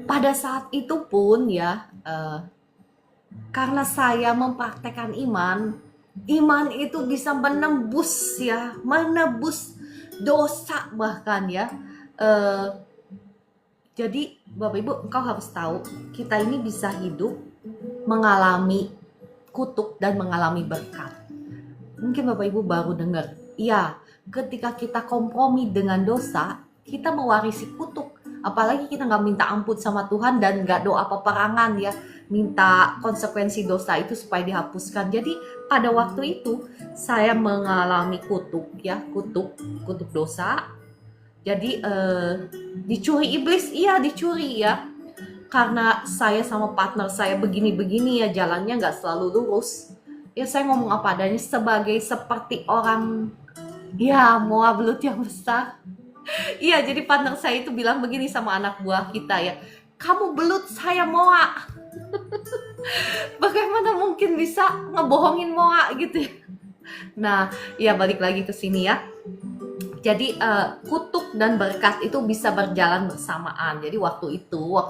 pada saat itu pun ya, karena saya mempraktekkan iman itu bisa menembus dosa bahkan ya. Jadi Bapak Ibu, engkau harus tahu, kita ini bisa hidup mengalami kutuk dan mengalami berkat. Mungkin Bapak Ibu baru dengar, iya, ketika kita kompromi dengan dosa, kita mewarisi kutuk. Apalagi kita nggak minta ampun sama Tuhan dan nggak doa peperangan ya, minta konsekuensi dosa itu supaya dihapuskan. Jadi pada waktu itu saya mengalami kutuk dosa. Jadi dicuri iblis, iya dicuri ya. Karena saya sama partner saya begini-begini ya, jalannya nggak selalu lurus. Ya saya ngomong apa adanya seperti orang ya moa belut yang besar. Iya, jadi partner saya itu bilang begini sama anak buah kita ya, kamu belut, saya moa. Bagaimana mungkin bisa ngebohongin moa gitu ya. Nah ya balik lagi ke sini ya. Jadi kutuk dan berkat itu bisa berjalan bersamaan. Jadi waktu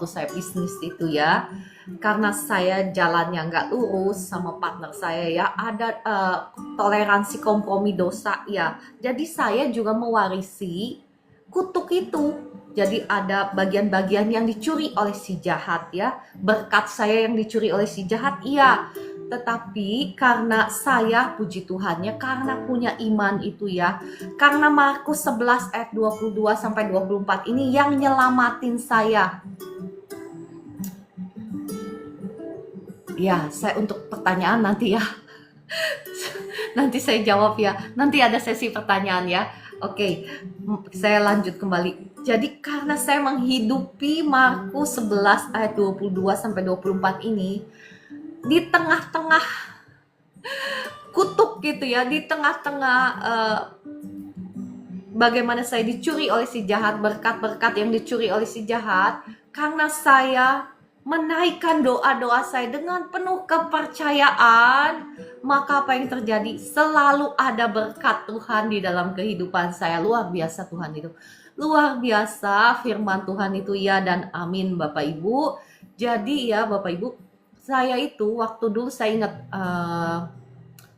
saya bisnis itu ya, karena saya jalannya nggak lurus sama partner saya ya, ada toleransi kompromi dosa ya. Jadi saya juga mewarisi kutuk itu. Jadi ada bagian-bagian yang dicuri oleh si jahat ya. Berkat saya yang dicuri oleh si jahat, iya. Tetapi karena saya, puji Tuhannya, karena punya iman itu ya, karena Markus 11 ayat 22 sampai 24 ini yang nyelamatin saya. Ya, saya untuk pertanyaan nanti ya. Nanti saya jawab ya. Nanti ada sesi pertanyaan ya. Oke, saya lanjut kembali. Jadi karena saya menghidupi Markus 11 ayat 22 sampai 24 ini, di tengah-tengah kutuk gitu ya, di tengah-tengah bagaimana saya dicuri oleh si jahat, berkat-berkat yang dicuri oleh si jahat, karena saya menaikkan doa-doa saya dengan penuh kepercayaan, maka apa yang terjadi? Selalu ada berkat Tuhan di dalam kehidupan saya. Luar biasa Tuhan itu, luar biasa firman Tuhan itu ya, dan amin Bapak Ibu. Jadi ya Bapak Ibu, saya itu waktu dulu saya ingat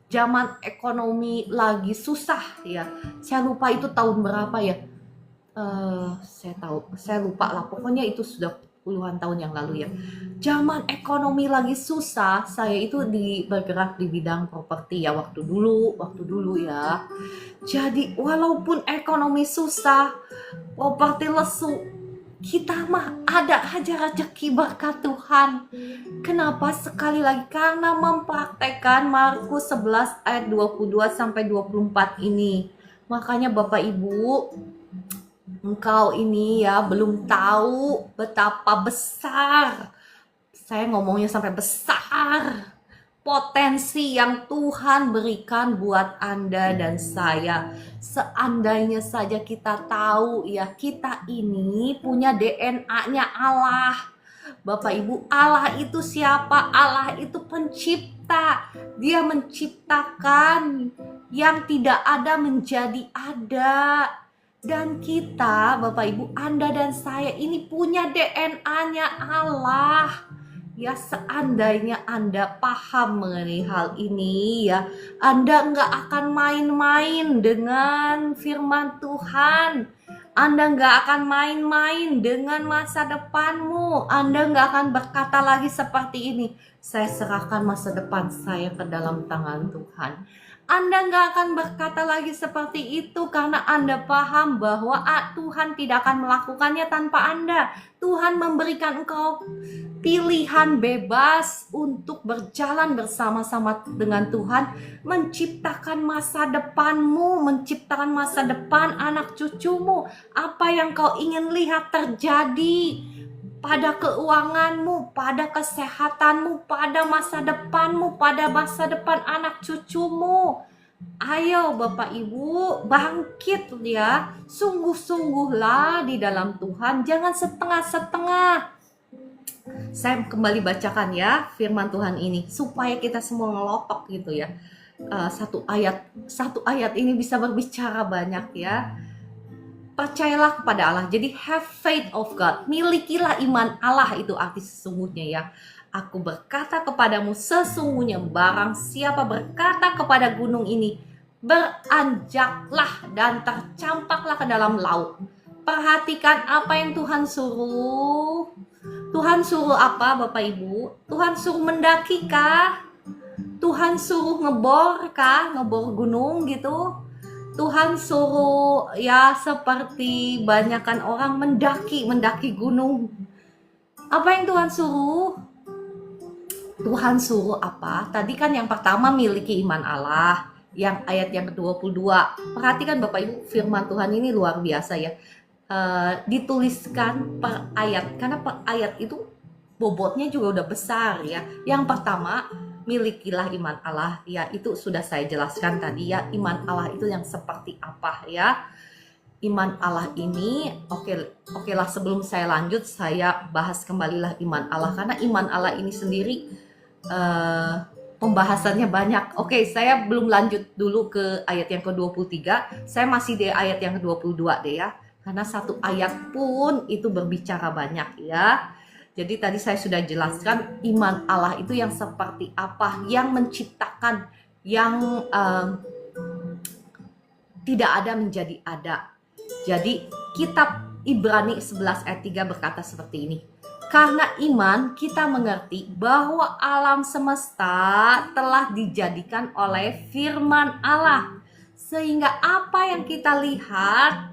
zaman ekonomi lagi susah ya. Saya lupa itu tahun berapa ya. Saya lupa lah. Pokoknya itu sudah puluhan tahun yang lalu ya. Zaman ekonomi lagi susah, saya itu bergerak di bidang properti ya waktu dulu ya. Jadi walaupun ekonomi susah, properti lesu, Kita mah ada aja rezeki berkat Tuhan. Kenapa? Sekali lagi karena mempraktekkan Markus 11 ayat 22 sampai 24 ini. Makanya Bapak Ibu, engkau ini ya belum tahu betapa besar, saya ngomongnya sampai besar, potensi yang Tuhan berikan buat Anda dan saya. Seandainya saja kita tahu ya, kita ini punya DNA-nya Allah. Bapak Ibu, Allah itu siapa? Allah itu pencipta. Dia menciptakan yang tidak ada menjadi ada. Dan kita, Bapak Ibu, Anda dan saya ini punya DNA-nya Allah. Ya, seandainya Anda paham mengenai hal ini ya, Anda nggak akan main-main dengan firman Tuhan. Anda nggak akan main-main dengan masa depanmu. Anda nggak akan berkata lagi seperti ini, saya serahkan masa depan saya ke dalam tangan Tuhan. Anda nggak akan berkata lagi seperti itu karena Anda paham bahwa Tuhan tidak akan melakukannya tanpa Anda. Tuhan memberikan engkau pilihan bebas untuk berjalan bersama-sama dengan Tuhan, menciptakan masa depanmu, menciptakan masa depan anak cucumu. Apa yang kau ingin lihat terjadi pada keuanganmu, pada kesehatanmu, pada masa depanmu, pada masa depan anak cucumu. Ayo Bapak Ibu, bangkit ya. Sungguh-sungguhlah di dalam Tuhan, jangan setengah-setengah. Saya kembali bacakan ya firman Tuhan ini supaya kita semua ngelotok gitu ya. Satu ayat ini bisa berbicara banyak ya. Percayalah kepada Allah. Jadi have faith of God. Milikilah iman Allah, itu arti sesungguhnya ya. Aku berkata kepadamu, sesungguhnya barang siapa berkata kepada gunung ini, beranjaklah dan tercampaklah ke dalam laut. Perhatikan apa yang Tuhan suruh. Tuhan suruh apa Bapak Ibu? Tuhan suruh mendaki kah? Tuhan suruh ngebor kah? Ngebor gunung gitu? Tuhan suruh ya seperti banyakkan orang mendaki gunung. Apa yang Tuhan suruh? Tuhan suruh apa? Tadi kan yang pertama miliki iman Allah. Yang ayat yang ke-22. Perhatikan Bapak Ibu, firman Tuhan ini luar biasa ya. Dituliskan per ayat. Karena per ayat itu bobotnya juga udah besar ya. Yang pertama, milikilah iman Allah, ya itu sudah saya jelaskan tadi ya. Iman Allah itu yang seperti apa ya. Iman Allah ini, oke lah, sebelum saya lanjut saya bahas kembalilah iman Allah. Karena iman Allah ini sendiri pembahasannya banyak. Oke, saya belum lanjut dulu ke ayat yang ke-23. Saya masih di ayat yang ke-22 deh ya. Karena satu ayat pun itu berbicara banyak ya. Jadi tadi saya sudah jelaskan iman Allah itu yang seperti apa, yang menciptakan, yang tidak ada menjadi ada. Jadi kitab Ibrani 11 ayat 3 berkata seperti ini. Karena iman kita mengerti bahwa alam semesta telah dijadikan oleh firman Allah. Sehingga apa yang kita lihat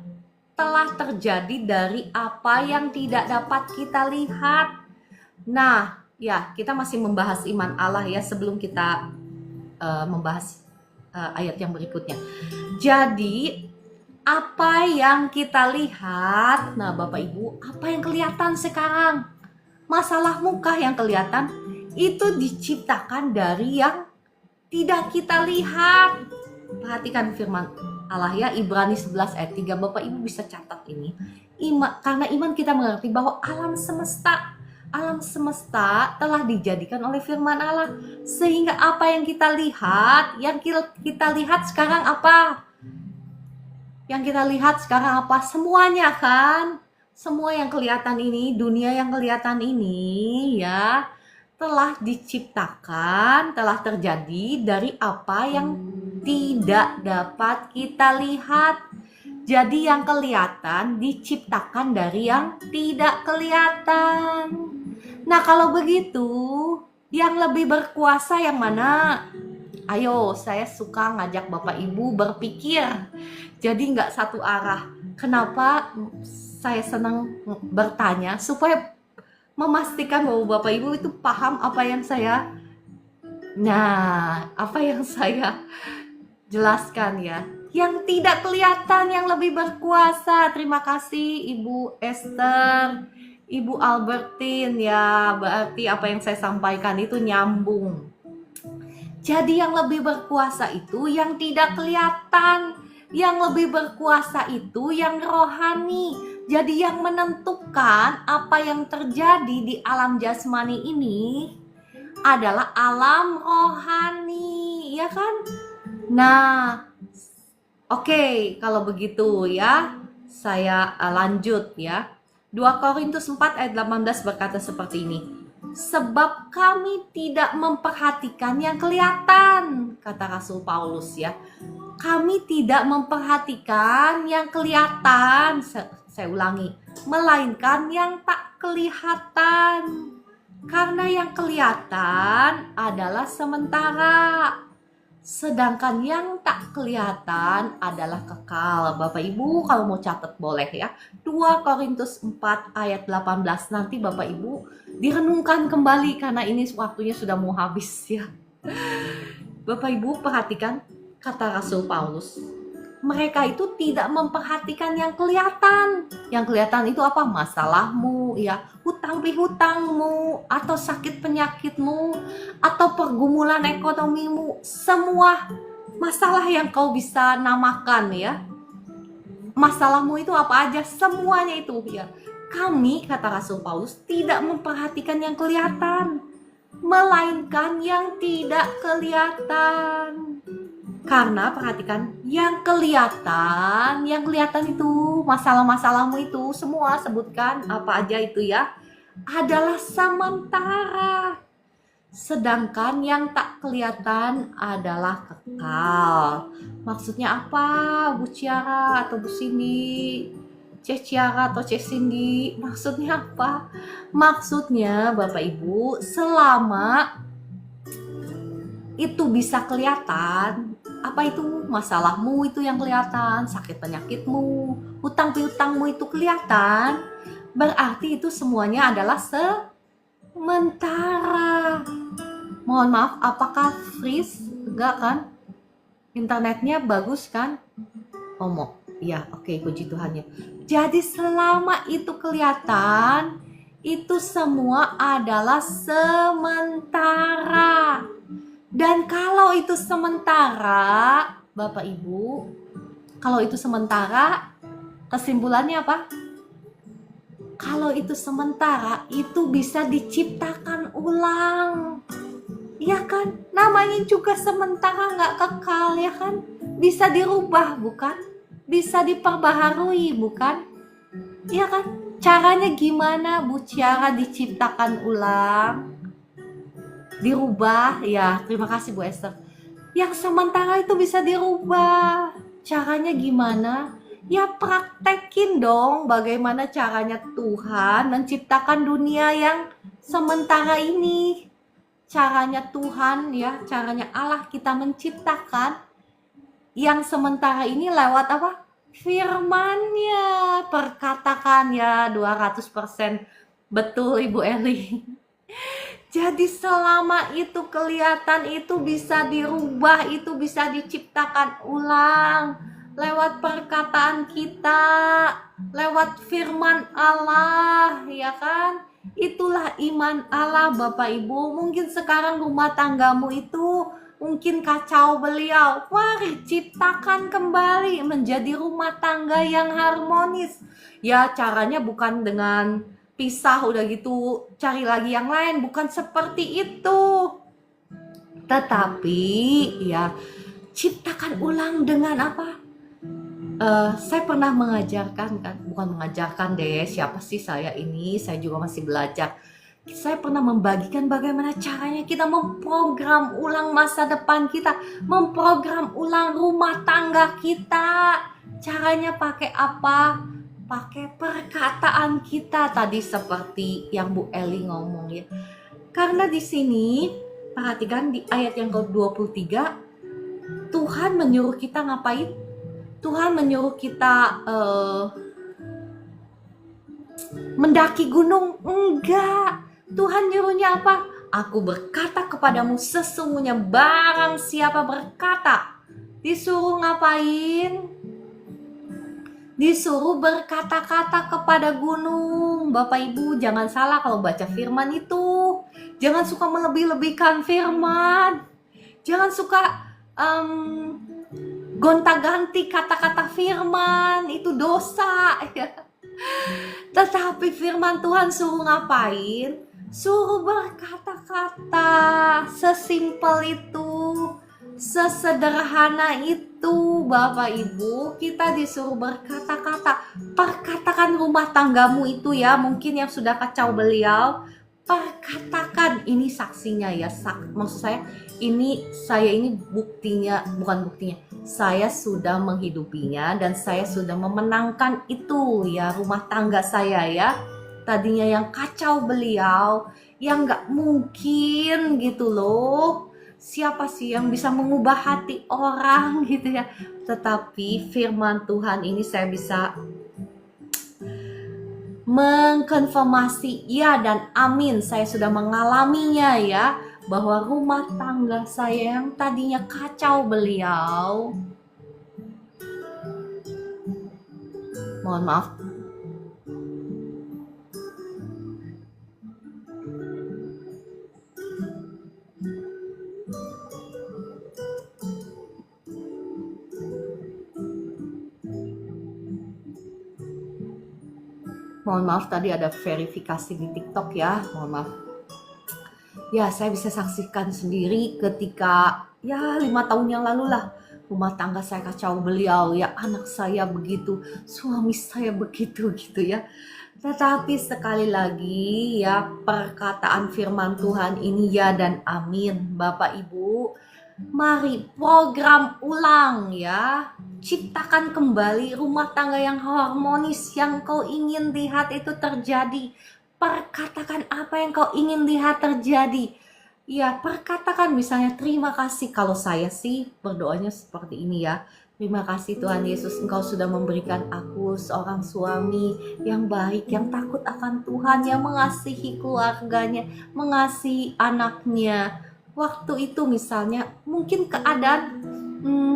telah terjadi dari apa yang tidak dapat kita lihat. Nah, ya kita masih membahas iman Allah ya sebelum kita membahas ayat yang berikutnya. Jadi apa yang kita lihat, nah Bapak Ibu, apa yang kelihatan sekarang? Masalahmu kah yang kelihatan? Itu diciptakan dari yang tidak kita lihat. Perhatikan firman Allah ya, Ibrani 11 ayat 3. Bapak Ibu bisa catat ini. Karena iman kita mengerti bahwa alam semesta telah dijadikan oleh firman Allah. Sehingga apa yang kita lihat, sekarang apa? Yang kita lihat sekarang apa? Semuanya kan? Semua yang kelihatan ini, dunia yang kelihatan ini ya, telah diciptakan, telah terjadi dari apa yang tidak dapat kita lihat. Jadi yang kelihatan diciptakan dari yang tidak kelihatan. Nah kalau begitu, yang lebih berkuasa yang mana? Ayo, saya suka ngajak Bapak Ibu berpikir. Jadi nggak satu arah. Kenapa saya senang bertanya supaya memastikan bahwa Bapak Ibu itu paham apa yang saya jelaskan ya. Yang tidak kelihatan yang lebih berkuasa. Terima kasih Ibu Esther, Ibu Albertine ya. Berarti apa yang saya sampaikan itu nyambung. Jadi yang lebih berkuasa itu yang tidak kelihatan. Yang lebih berkuasa itu yang rohani. Jadi yang menentukan apa yang terjadi di alam jasmani ini adalah alam rohani, ya kan? Nah, oke, kalau begitu ya, saya lanjut ya. 2 Korintus 4 ayat 18 berkata seperti ini. Sebab kami tidak memperhatikan yang kelihatan, kata Rasul Paulus ya. Kami tidak memperhatikan yang kelihatan, saya ulangi, melainkan yang tak kelihatan. Karena yang kelihatan adalah sementara, sedangkan yang tak kelihatan adalah kekal. Bapak Ibu kalau mau catat boleh ya. 2 Korintus 4 ayat 18. Nanti Bapak Ibu direnungkan kembali karena ini waktunya sudah mau habis ya. Bapak Ibu perhatikan kata Rasul Paulus. Mereka itu tidak memperhatikan yang kelihatan. Yang kelihatan itu apa? Masalahmu ya, hutang pihutangmu, atau sakit penyakitmu, atau pergumulan ekonomimu. Semua masalah yang kau bisa namakan ya. Masalahmu itu apa aja, semuanya itu ya. Kami, kata Rasul Paulus, tidak memperhatikan yang kelihatan, melainkan yang tidak kelihatan. Karena perhatikan, yang kelihatan itu masalah-masalahmu itu semua sebutkan apa aja itu ya, adalah sementara. Sedangkan yang tak kelihatan adalah kekal. Maksudnya apa, Bu Ciara atau Bu Cindy? Ciara atau Cindy? Maksudnya apa? Maksudnya Bapak Ibu, selama itu bisa kelihatan, apa itu masalahmu itu yang kelihatan, sakit penyakitmu, hutang piutangmu itu kelihatan, berarti itu semuanya adalah sementara. Mohon maaf, apakah freeze? Enggak kan? Internetnya bagus kan? Ya, oke, puji Tuhan ya. Jadi selama itu kelihatan, itu semua adalah sementara. Dan kalau itu sementara, Bapak Ibu, kalau itu sementara, kesimpulannya apa? Kalau itu sementara, itu bisa diciptakan ulang. Ya kan? Namanya juga sementara, nggak kekal ya kan? Bisa dirubah bukan? Bisa diperbaharui bukan? Ya kan? Caranya gimana Bu Ciara diciptakan ulang? Dirubah ya, terima kasih Bu Esther. Yang sementara itu bisa dirubah. Caranya gimana? Ya praktekin dong bagaimana caranya Tuhan menciptakan dunia yang sementara ini. Caranya Tuhan ya, caranya Allah kita menciptakan yang sementara ini lewat apa? Firman-Nya. Perkatakan ya 200% betul Ibu Eli. Jadi selama itu kelihatan, itu bisa dirubah, itu bisa diciptakan ulang lewat perkataan kita, lewat firman Allah, ya kan? Itulah iman Allah Bapak Ibu. Mungkin sekarang rumah tanggamu itu mungkin kacau beliau. Mari ciptakan kembali menjadi rumah tangga yang harmonis. Ya caranya bukan dengan pisah udah gitu cari lagi yang lain, bukan seperti itu. Tetapi ya ciptakan ulang dengan apa? Saya pernah mengajarkan kan, bukan mengajarkan deh, siapa sih saya ini, saya juga masih belajar. Saya pernah membagikan bagaimana caranya kita memprogram ulang masa depan kita, memprogram ulang rumah tangga kita. Caranya pakai apa? Pakai perkataan kita tadi seperti yang Bu Eli ngomong ya. Karena di sini perhatikan di ayat yang ke-23 Tuhan menyuruh kita ngapain? Tuhan menyuruh kita mendaki gunung? Enggak. Tuhan nyuruhnya apa? Aku berkata kepadamu, sesungguhnya barang siapa berkata. Disuruh ngapain? Disuruh berkata-kata kepada gunung. Bapak Ibu jangan salah kalau baca firman itu. Jangan suka melebih-lebihkan firman. Jangan suka gonta-ganti kata-kata firman. Itu dosa. Tetapi firman Tuhan suruh ngapain? Suruh berkata-kata. Sesimpel itu, sesederhana itu, Bapak Ibu. Kita disuruh berkata-kata. Perkatakan rumah tanggamu itu ya, mungkin yang sudah kacau beliau. Perkatakan, ini saksinya ya. Maksud saya, ini buktinya, bukan buktinya. Saya sudah menghidupinya dan saya sudah memenangkan itu ya, rumah tangga saya ya. Tadinya yang kacau beliau, yang gak mungkin gitu loh. Siapa sih yang bisa mengubah hati orang gitu ya. Tetapi firman Tuhan ini saya bisa mengkonfirmasi ya dan amin. Saya sudah mengalaminya ya. Bahwa rumah tangga saya yang tadinya kacau beliau, mohon maaf, tadi ada verifikasi di TikTok ya, mohon maaf. Ya, saya bisa saksikan sendiri ketika ya 5 tahun yang lalu lah, rumah tangga saya kacau beliau ya, anak saya begitu, suami saya begitu gitu ya. Tetapi sekali lagi ya, perkataan firman Tuhan ini ya dan amin. Bapak Ibu, mari program ulang ya. Ciptakan kembali rumah tangga yang harmonis yang kau ingin lihat itu terjadi. Perkatakan apa yang kau ingin lihat terjadi. Ya, perkatakan misalnya terima kasih. Kalau saya sih berdoanya seperti ini ya. Terima kasih Tuhan Yesus, Engkau sudah memberikan aku seorang suami yang baik, yang takut akan Tuhan, yang mengasihi keluarganya, mengasihi anaknya. Waktu itu misalnya mungkin keadaan,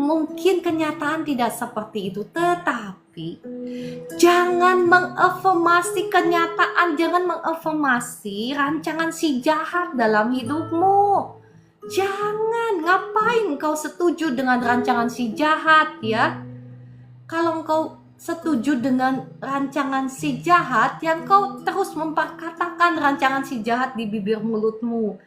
mungkin kenyataan tidak seperti itu, tetapi jangan mengafirmasi kenyataan, jangan mengafirmasi rancangan si jahat dalam hidupmu. Jangan, ngapain kau setuju dengan rancangan si jahat ya? Kalau kau setuju dengan rancangan si jahat, yang kau terus memperkatakan rancangan si jahat di bibir mulutmu.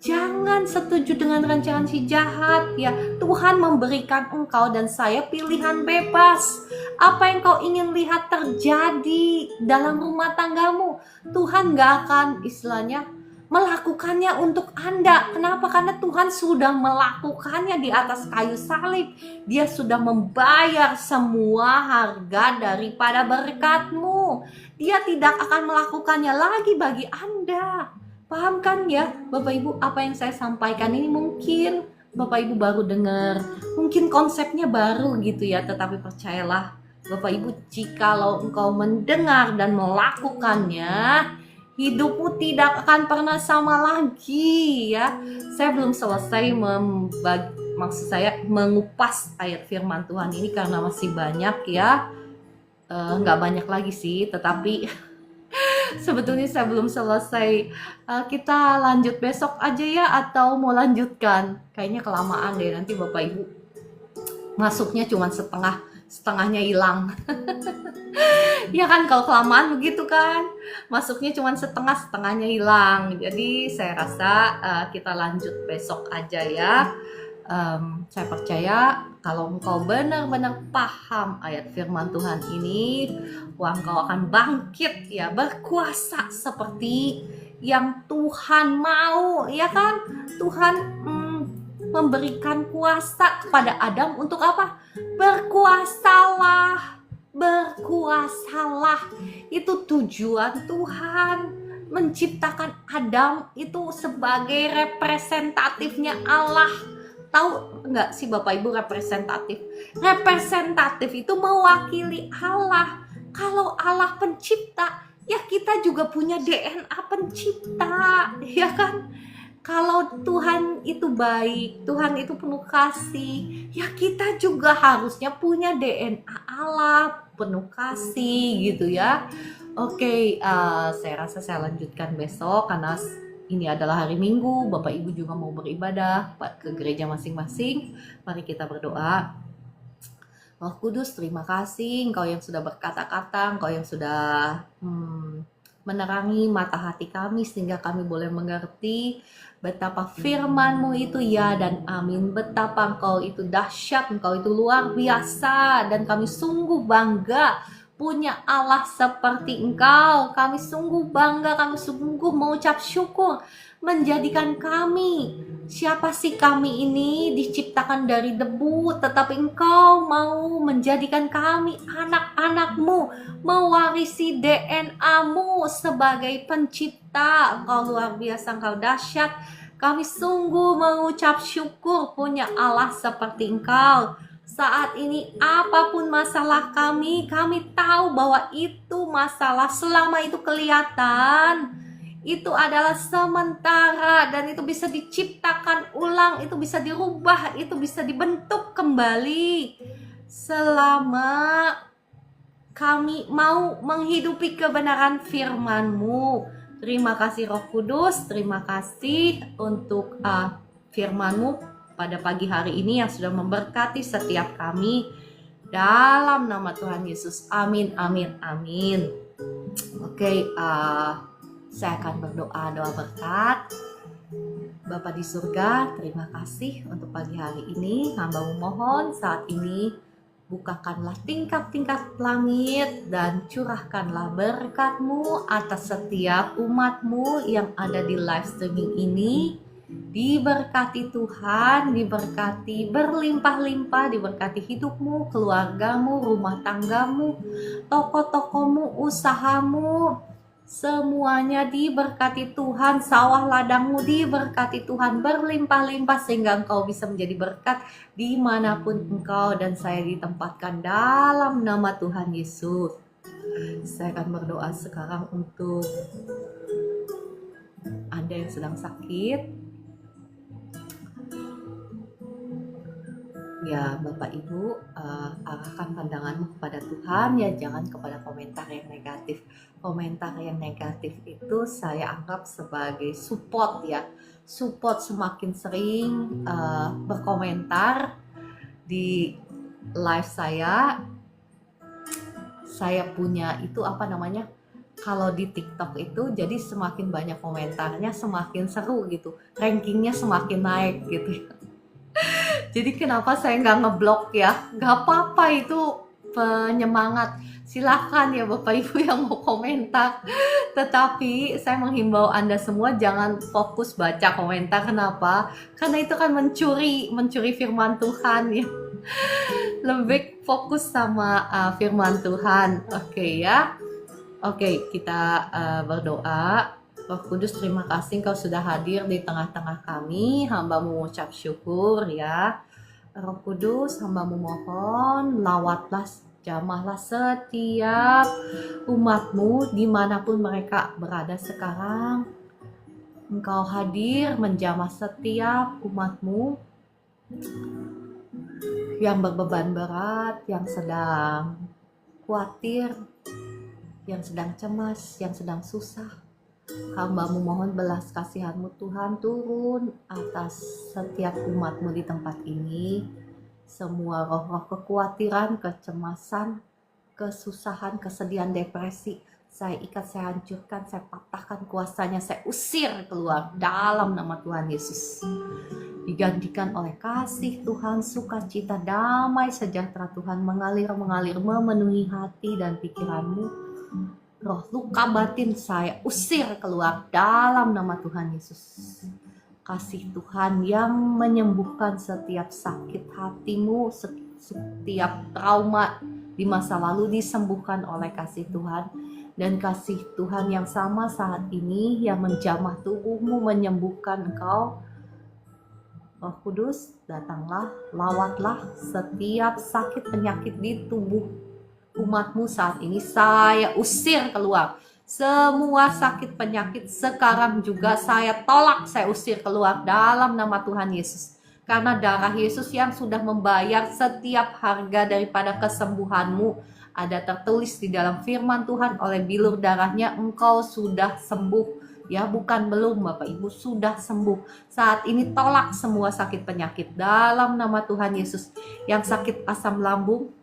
Jangan setuju dengan rancangan si jahat ya. Tuhan memberikan engkau dan saya pilihan bebas. Apa yang kau ingin lihat terjadi dalam rumah tanggamu, Tuhan gak akan istilahnya melakukannya untuk Anda. Kenapa? Karena Tuhan sudah melakukannya di atas kayu salib. Dia sudah membayar semua harga daripada berkatmu. Dia tidak akan melakukannya lagi bagi Anda. Paham kan ya Bapak Ibu, apa yang saya sampaikan ini mungkin Bapak Ibu baru dengar, mungkin konsepnya baru gitu ya, tetapi percayalah Bapak Ibu, jikalau engkau mendengar dan melakukannya, hidupmu tidak akan pernah sama lagi ya. Saya belum selesai mengupas ayat firman Tuhan ini karena masih banyak ya, nggak banyak lagi sih, tetapi sebetulnya saya belum selesai. Kita lanjut besok aja ya, atau mau lanjutkan? Kayaknya kelamaan deh, nanti Bapak Ibu masuknya cuma setengahnya hilang. Ya kan, kalau kelamaan begitu kan, masuknya cuma setengahnya hilang. Jadi saya rasa kita lanjut besok aja ya. Saya percaya kalau engkau benar-benar paham ayat firman Tuhan ini, engkau akan bangkit ya, berkuasa seperti yang Tuhan mau, ya kan? Tuhan memberikan kuasa kepada Adam untuk apa? Berkuasalah. Itu tujuan Tuhan menciptakan Adam itu sebagai representatifnya Allah. Tahu nggak sih Bapak Ibu representatif? Representatif itu mewakili Allah. Kalau Allah pencipta, ya kita juga punya DNA pencipta, ya kan? Kalau Tuhan itu baik, Tuhan itu penuh kasih, ya kita juga harusnya punya DNA Allah, penuh kasih gitu ya. Oke, saya rasa saya lanjutkan besok karena ini adalah hari Minggu, Bapak Ibu juga mau beribadah ke gereja masing-masing. Mari kita berdoa. Roh Kudus, terima kasih Engkau yang sudah berkata-kata, Engkau yang sudah menerangi mata hati kami sehingga kami boleh mengerti betapa firman-Mu itu ya dan amin, betapa Engkau itu dahsyat, Engkau itu luar biasa, dan kami sungguh bangga punya Allah seperti Engkau. Kami sungguh bangga, kami sungguh mengucap syukur menjadikan kami. Siapa sih kami ini diciptakan dari debu, tetapi Engkau mau menjadikan kami anak-anak-Mu, mewarisi DNA-Mu sebagai pencipta. Engkau luar biasa, Engkau dahsyat. Kami sungguh mengucap syukur punya Allah seperti Engkau. Saat ini apapun masalah kami tahu bahwa itu masalah, selama itu kelihatan, itu adalah sementara dan itu bisa diciptakan ulang, itu bisa dirubah, itu bisa dibentuk kembali selama kami mau menghidupi kebenaran firman-Mu. Terima kasih Roh Kudus, terima kasih untuk firman-Mu pada pagi hari ini yang sudah memberkati setiap kami. Dalam nama Tuhan Yesus, amin, amin, amin. Oke, saya akan berdoa doa berkat. Bapa di surga, terima kasih untuk pagi hari ini. Hamba memohon saat ini, bukakanlah tingkap-tingkap langit dan curahkanlah berkat-Mu atas setiap umat-Mu yang ada di live streaming ini. Diberkati Tuhan, diberkati berlimpah-limpah, diberkati hidupmu, keluargamu, rumah tanggamu, toko-tokomu, usahamu, semuanya diberkati Tuhan. Sawah ladangmu diberkati Tuhan berlimpah-limpah sehingga engkau bisa menjadi berkat dimanapun engkau dan saya ditempatkan dalam nama Tuhan Yesus. Saya akan berdoa sekarang untuk Anda yang sedang sakit. Ya Bapak Ibu, arahkan pandanganmu kepada Tuhan ya, jangan kepada komentar yang negatif. Komentar yang negatif itu saya anggap sebagai support ya. Support semakin sering berkomentar di live saya punya itu kalau di TikTok itu jadi semakin banyak komentarnya semakin seru gitu, rankingnya semakin naik gitu. Jadi kenapa saya nggak ngeblok ya? Nggak apa-apa, itu penyemangat. Silahkan ya Bapak Ibu yang mau komentar. Tetapi saya menghimbau Anda semua jangan fokus baca komentar. Kenapa? Karena itu kan mencuri firman Tuhan ya. Lebih fokus sama firman Tuhan. Oke ya. Oke, kita berdoa. Roh Kudus, terima kasih Engkau sudah hadir di tengah-tengah kami. Hamba mengucap syukur ya. Roh Kudus, hamba memohon, lawatlah, jamahlah setiap umat-Mu dimanapun mereka berada sekarang. Engkau hadir menjamah setiap umat-Mu yang berbeban berat, yang sedang khawatir, yang sedang cemas, yang sedang susah. Hamba memohon belas kasihan-Mu Tuhan turun atas setiap umat-Mu di tempat ini. Semua roh-roh kekhawatiran, kecemasan, kesusahan, kesedihan, depresi, saya ikat, saya hancurkan, saya patahkan kuasanya, saya usir keluar dalam nama Tuhan Yesus. Digantikan oleh kasih Tuhan, sukacita, damai, sejahtera Tuhan mengalir memenuhi hati dan pikiran-Mu. Roh luka batin saya usir keluar dalam nama Tuhan Yesus. Kasih Tuhan yang menyembuhkan setiap sakit hatimu, setiap trauma di masa lalu disembuhkan oleh kasih Tuhan. Dan kasih Tuhan yang sama saat ini yang menjamah tubuhmu, menyembuhkan engkau. Roh Kudus, datanglah, lawatlah setiap sakit penyakit di tubuh umat-Mu saat ini, saya usir keluar. Semua sakit penyakit sekarang juga saya tolak, saya usir keluar dalam nama Tuhan Yesus. Karena darah Yesus yang sudah membayar setiap harga daripada kesembuhanmu. Ada tertulis di dalam firman Tuhan, oleh bilur darahnya engkau sudah sembuh. Ya, bukan belum Bapak Ibu, sudah sembuh. Saat ini tolak semua sakit penyakit dalam nama Tuhan Yesus. Yang sakit asam lambung,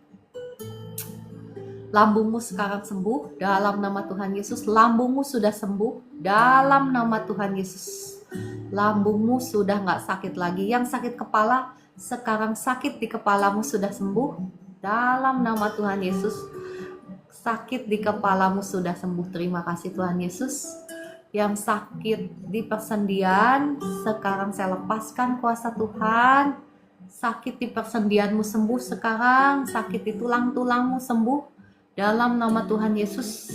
lambungmu sekarang sembuh dalam nama Tuhan Yesus. Lambungmu sudah sembuh dalam nama Tuhan Yesus. Lambungmu sudah gak sakit lagi. Yang sakit kepala, sekarang sakit di kepalamu sudah sembuh dalam nama Tuhan Yesus. Sakit di kepalamu sudah sembuh. Terima kasih Tuhan Yesus. Yang sakit di persendian, sekarang saya lepaskan kuasa Tuhan. Sakit di persendianmu sembuh sekarang. Sakit di tulang-tulangmu sembuh dalam nama Tuhan Yesus.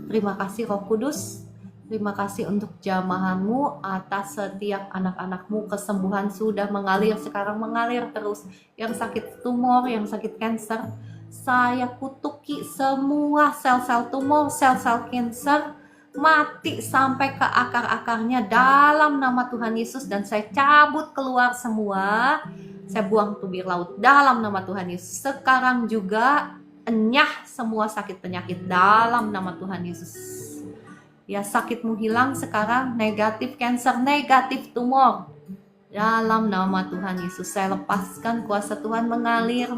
Terima kasih Roh Kudus. Terima kasih untuk jamahanmu atas setiap anak-anakmu. Kesembuhan sudah mengalir, sekarang mengalir terus. Yang sakit tumor, yang sakit kanker, saya kutuki semua sel-sel tumor, sel-sel kanker, mati sampai ke akar-akarnya dalam nama Tuhan Yesus. Dan saya cabut keluar semua. Saya buang tubir laut dalam nama Tuhan Yesus. Sekarang juga enyah semua sakit penyakit dalam nama Tuhan Yesus. Ya, sakitmu hilang sekarang, negatif kanker, negatif tumor. Dalam nama Tuhan Yesus, saya lepaskan kuasa Tuhan mengalir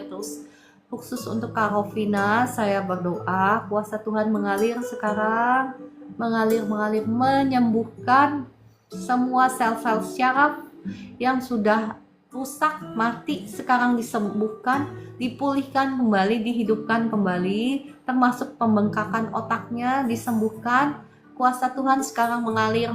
terus. Khusus untuk Kak Rovina, saya berdoa kuasa Tuhan mengalir sekarang, mengalir, menyembuhkan semua sel-sel syaraf yang sudah rusak, mati, sekarang disembuhkan, dipulihkan kembali, dihidupkan kembali, termasuk pembengkakan otaknya disembuhkan. Kuasa Tuhan sekarang mengalir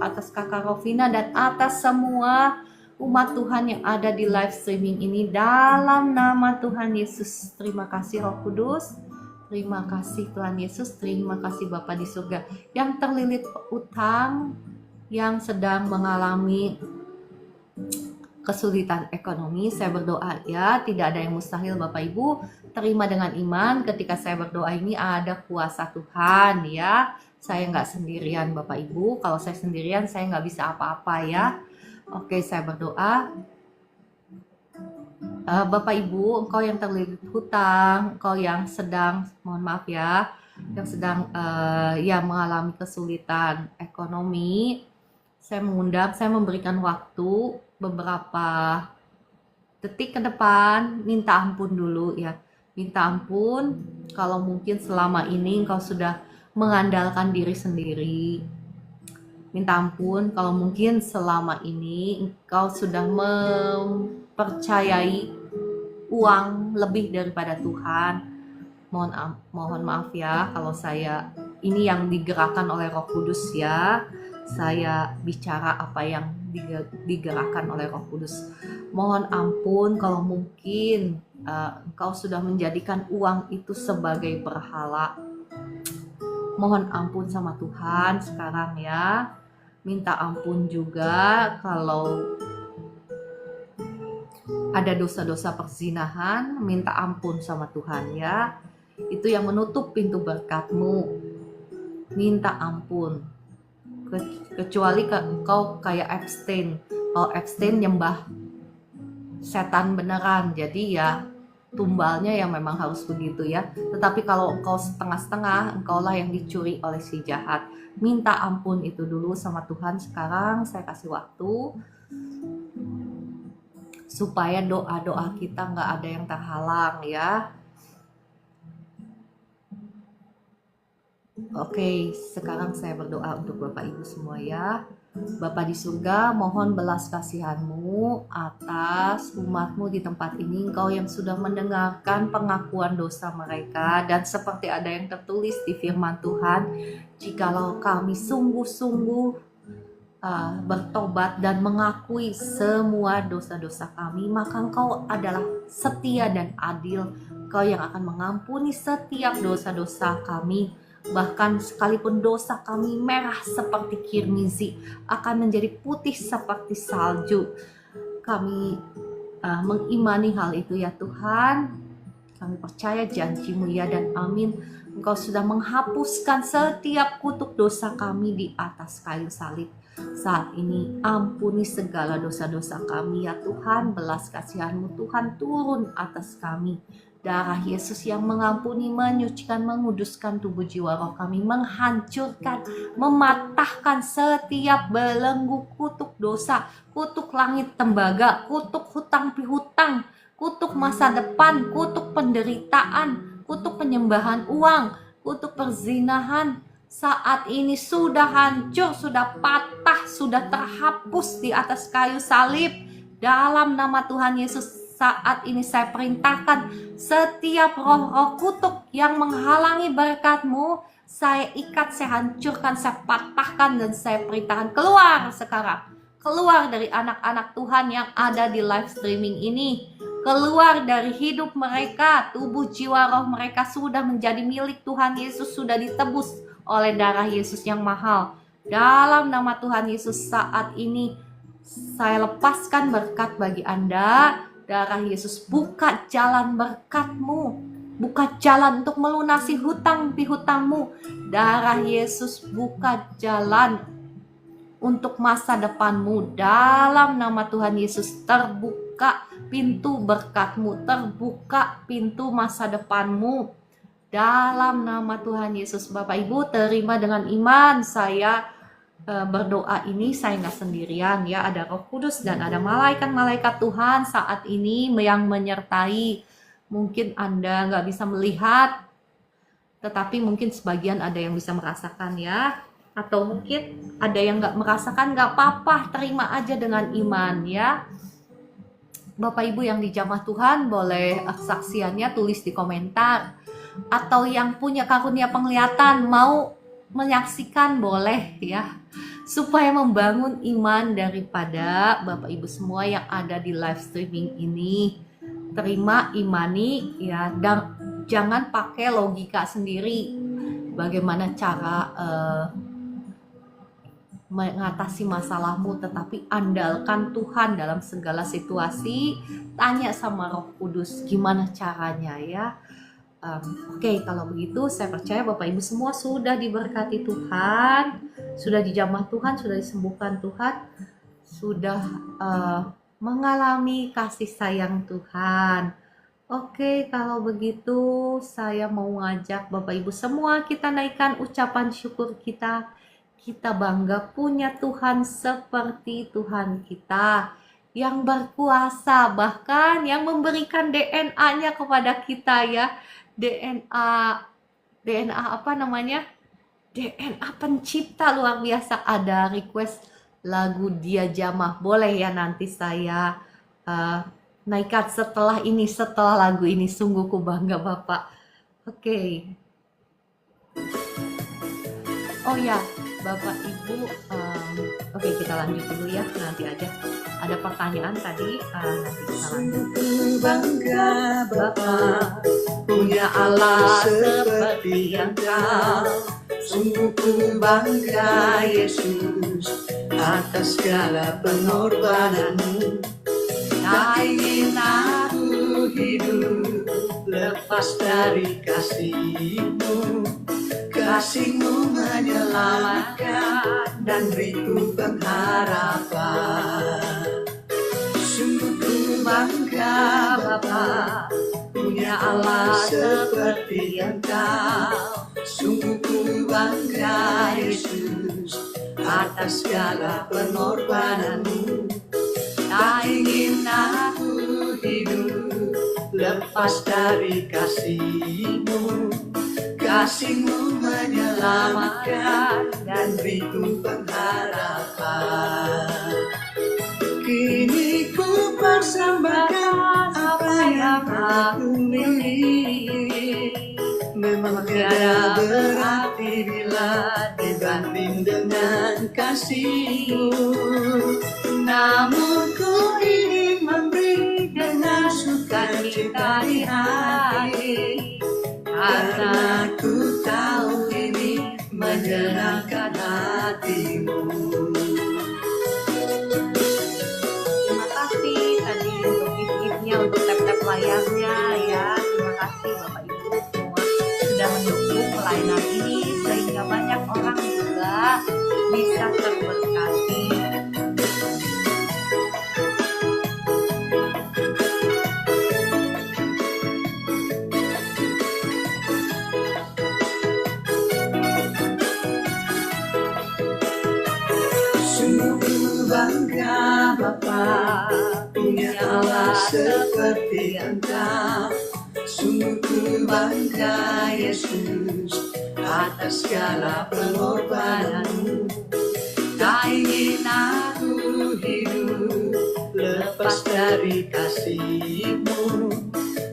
atas Kakak Rovina dan atas semua umat Tuhan yang ada di live streaming ini dalam nama Tuhan Yesus. Terima kasih Roh Kudus. Terima kasih Tuhan Yesus. Terima kasih Bapa di surga yang terlilit utang, yang sedang mengalami kesulitan ekonomi. Saya berdoa ya, tidak ada yang mustahil Bapak Ibu. Terima dengan iman, ketika saya berdoa ini ada kuasa Tuhan ya. Saya nggak sendirian Bapak Ibu. Kalau saya sendirian saya nggak bisa apa-apa ya. Oke, saya berdoa. Bapak Ibu, engkau yang terlilit hutang, engkau yang sedang, mohon maaf ya, yang sedang mengalami kesulitan ekonomi, saya mengundang, saya memberikan waktu beberapa detik ke depan, minta ampun dulu ya. Minta ampun kalau mungkin selama ini engkau sudah mengandalkan diri sendiri. Minta ampun kalau mungkin selama ini engkau sudah mempercayai uang lebih daripada Tuhan. Mohon maaf ya kalau saya ini yang digerakkan oleh Roh Kudus ya. Saya bicara apa yang digerakkan oleh Roh Kudus. Mohon ampun kalau mungkin engkau sudah menjadikan uang itu sebagai berhala. Mohon ampun sama Tuhan sekarang ya. Minta ampun juga kalau ada dosa-dosa perzinahan. Minta ampun sama Tuhan ya. Itu yang menutup pintu berkatmu. Minta ampun. Kecuali engkau kayak Epstein. Kalau Epstein nyembah setan beneran, jadi ya tumbalnya yang memang harus begitu ya. Tetapi kalau engkau setengah-setengah, engkaulah yang dicuri oleh si jahat. Minta ampun itu dulu sama Tuhan. Sekarang saya kasih waktu supaya doa-doa kita nggak ada yang terhalang ya. Oke, sekarang saya berdoa untuk Bapak Ibu semua ya. Bapa di surga, mohon belas kasihan-Mu atas umat-Mu di tempat ini. Engkau yang sudah mendengarkan pengakuan dosa mereka, dan seperti ada yang tertulis di firman Tuhan, jikalau kami sungguh-sungguh bertobat dan mengakui semua dosa-dosa kami, maka Engkau adalah setia dan adil. Engkau yang akan mengampuni setiap dosa-dosa kami. Bahkan sekalipun dosa kami merah seperti kirmizi, akan menjadi putih seperti salju. Kami mengimani hal itu ya Tuhan. Kami percaya janji-Mu ya dan amin. Engkau sudah menghapuskan setiap kutuk dosa kami di atas kayu salib. Saat ini ampuni segala dosa-dosa kami ya Tuhan. Belas kasihan-Mu Tuhan turun atas kami. Darah Yesus yang mengampuni, menyucikan, menguduskan tubuh jiwa roh kami, menghancurkan, mematahkan setiap belenggu kutuk dosa, kutuk langit tembaga, kutuk hutang pihutang, kutuk masa depan, kutuk penderitaan, kutuk penyembahan uang, kutuk perzinahan. Saat ini sudah hancur, sudah patah, sudah terhapus di atas kayu salib. Dalam nama Tuhan Yesus, saat ini saya perintahkan setiap roh-roh kutuk yang menghalangi berkat-Mu, saya ikat, saya hancurkan, saya patahkan, dan saya perintahkan keluar sekarang. Keluar dari anak-anak Tuhan yang ada di live streaming ini. Keluar dari hidup mereka, tubuh jiwa roh mereka sudah menjadi milik Tuhan Yesus, sudah ditebus oleh darah Yesus yang mahal. Dalam nama Tuhan Yesus saat ini saya lepaskan berkat bagi Anda. Darah Yesus buka jalan berkat-Mu, buka jalan untuk melunasi hutang pihutang-Mu. Darah Yesus buka jalan untuk masa depan-Mu. Dalam nama Tuhan Yesus terbuka pintu berkat-Mu, terbuka pintu masa depan-Mu. Dalam nama Tuhan Yesus, Bapak Ibu terima dengan iman. Saya berdoa ini, saya nggak sendirian ya, ada Roh Kudus dan ada malaikat-malaikat Tuhan saat ini yang menyertai. Mungkin Anda nggak bisa melihat, tetapi mungkin sebagian ada yang bisa merasakan ya, atau mungkin ada yang nggak merasakan, nggak apa-apa, terima aja dengan iman ya. Bapak Ibu yang dijamah Tuhan, boleh kesaksiannya tulis di komentar, atau yang punya karunia penglihatan mau menyaksikan boleh ya, supaya membangun iman daripada Bapak Ibu semua yang ada di live streaming ini. Terima, imani ya, dan jangan pakai logika sendiri bagaimana cara mengatasi masalahmu, tetapi andalkan Tuhan dalam segala situasi. Tanya sama Roh Kudus gimana caranya ya. Oke, kalau begitu saya percaya Bapak Ibu semua sudah diberkati Tuhan, sudah dijamah Tuhan, sudah disembuhkan Tuhan, sudah mengalami kasih sayang Tuhan. Oke, kalau begitu saya mau ngajak Bapak Ibu semua kita naikkan ucapan syukur kita. Kita bangga punya Tuhan seperti Tuhan kita yang berkuasa, bahkan yang memberikan DNA-nya kepada kita ya. DNA apa namanya? DNA pencipta, luar biasa. Ada request lagu Dia Jamah, boleh ya nanti saya naikkan setelah ini, setelah lagu ini. Sungguh ku bangga Bapak. Oke. Oh ya, Bapak Ibu, oke kita lanjut dulu ya, nanti aja. Ada pertanyaan tadi, nanti kita lanjut. Bangga Bapa punya Allah seperti Engkau. Sungguh ku bangga Yesus atas segala pengorbananmu. Tak ingin aku hidup lepas dari kasih-Mu. Kasih-Mu menyelamatkan dan beriku pengharapan. Sungguh ku bangga Bapa punya Allah seperti Engkau. Sungguh ku bangga Yesus atas segala pengorbananmu. Tak ingin aku hidup lepas dari kasih-Mu. Kasih-Mu menyelamatkan dan beriku pengharapan. Kini ku persembahkan apa yang aku miliki. Memang tiada berarti bila dibanding dengan kasih-Mu. Namun ku ingin memberi dengan sukacita di hati. Karena ku tahu ini menyenangkan hati-Mu. Terima kasih tadi untuk gift-giftnya, untuk tap-tap layarnya ya. Terima kasih Bapak Ibu semua sudah mendukung bisa terberkati. Sungguh bangga Bapa punya Allah seperti Engkau. Sungguh bangga Yesus atas segala pengorbananmu. Tak ingin aku hidup lepas dari kasih-Mu.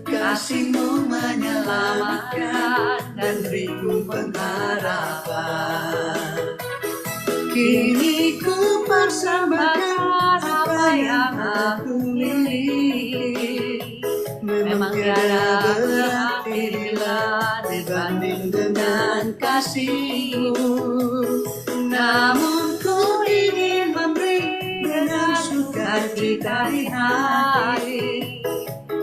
Kasih-Mu menyelamatkan dan beriku pengharapan. Kini ku persembahkan apa yang aku miliki. Memang tiada berarti bila dibanding dengan kasih-Mu. Namun ku ingin memberi dengan sukacita di hati,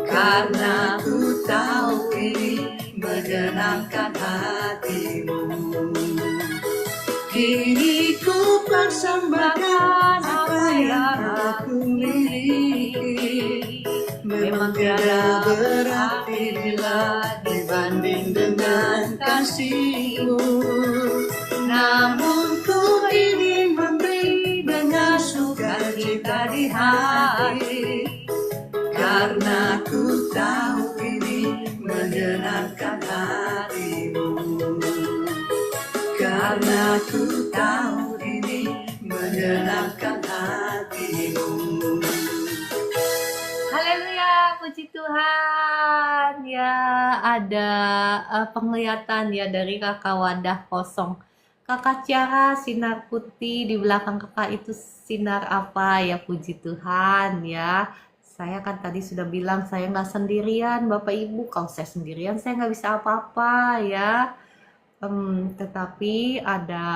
karena ku tahu ini menyenangkan hati-Mu. Kini ku persembahkan apa yang aku miliki. Memang tiada berarti bila dibanding dengan kasih-Mu. Namun ku ingin memberi dengan sukacita di hati, karena ku tahu ini menyenangkan hati-Mu. Karena ku tahu ini menyenangkan hati-Mu. Haleluya, puji Tuhan. Ya, ada penglihatan ya dari kakak wadah kosong. Kakak Ciara sinar putih, di belakang kakak itu sinar apa ya, puji Tuhan ya. Saya kan tadi sudah bilang saya nggak sendirian Bapak Ibu. Kalau saya sendirian saya nggak bisa apa-apa ya. Tetapi ada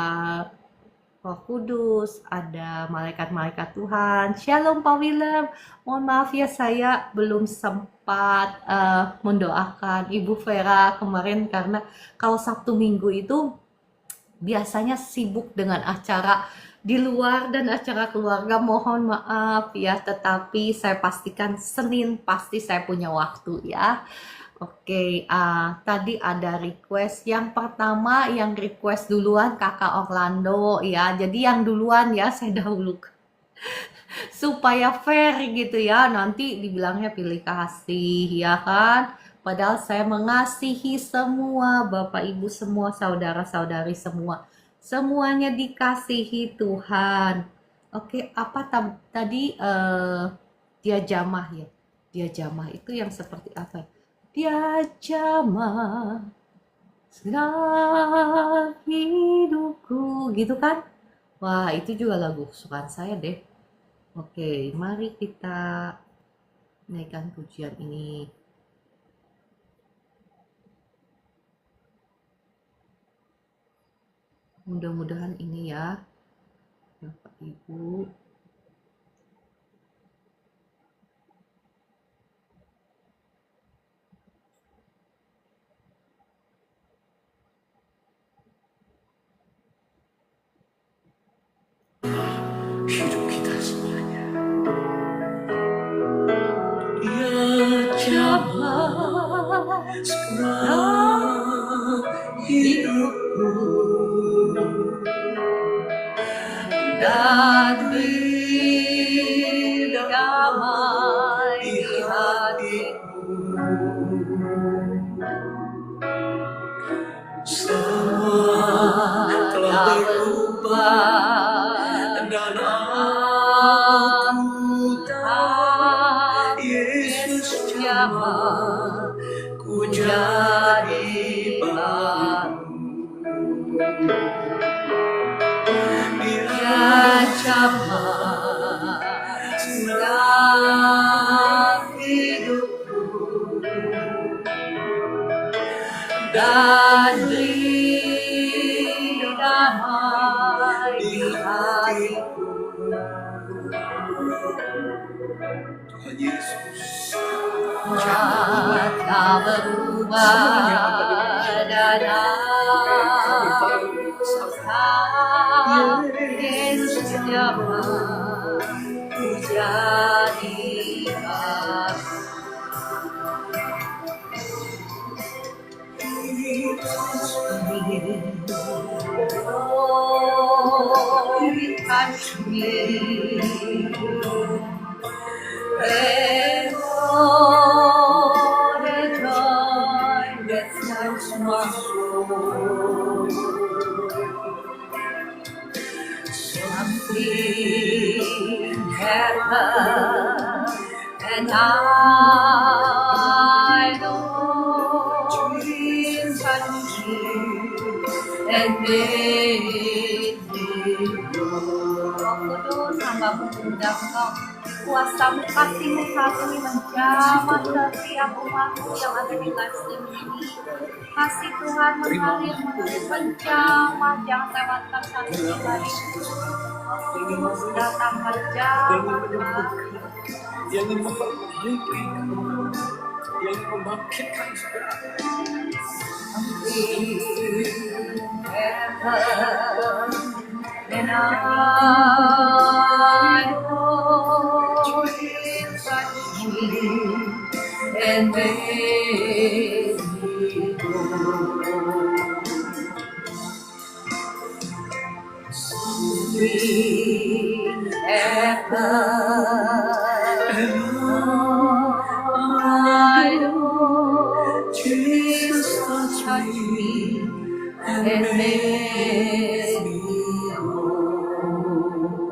Roh Kudus, ada malaikat-malaikat Tuhan. Shalom Pak Willem. Mohon maaf ya saya belum sempat mendoakan Ibu Vera kemarin karena kalau Sabtu Minggu itu biasanya sibuk dengan acara di luar dan acara keluarga. Mohon maaf ya, tetapi saya pastikan Senin pasti saya punya waktu ya. Oke, tadi ada request. Yang pertama yang request duluan kakak Orlando ya. Jadi yang duluan ya saya dahulukan. Supaya fair gitu ya. Nanti dibilangnya pilih kasih ya kan. Padahal saya mengasihi semua Bapak Ibu semua, saudara-saudari semua. Semuanya dikasihi Tuhan. Oke, apa tadi dia jamah ya. Dia jamah itu yang seperti apa ya? Dia jamah segala hidupku, gitu kan? Wah, itu juga lagu kesukaan saya deh. Oke, mari kita naikkan pujian ini. Mudah-mudahan ini ya, Bapak Ibu. Hidup kita semuanya. Dia jamah segala hidupku dan beri damai di hatiku. Semua telah berubah dan aku tahu Yesus jamah ku jadi baru. Dia jamah segala hidupku dan beri damai di hatiku. Tuhan Yesus tak berubah dan aku tahu touch me. And what a joy that touched my soul. Something happened, and I know it touched me and made me grow. Roh Kudus, hamba-Mu mengundang Engkau, kuasa-Mu, kasih-Mu saat ini menjamah setiap umat-Mu yang ada di live stream ini. Kasih Tuhan mengalir, menjamah, jangan lewatkan satu pribadi. Kudus datang menjamah, Jangan memperbaiki, yang membangkitkan segala. And I know it touched me and made me grow. Something happened. I know Jesus touched me and made me whole.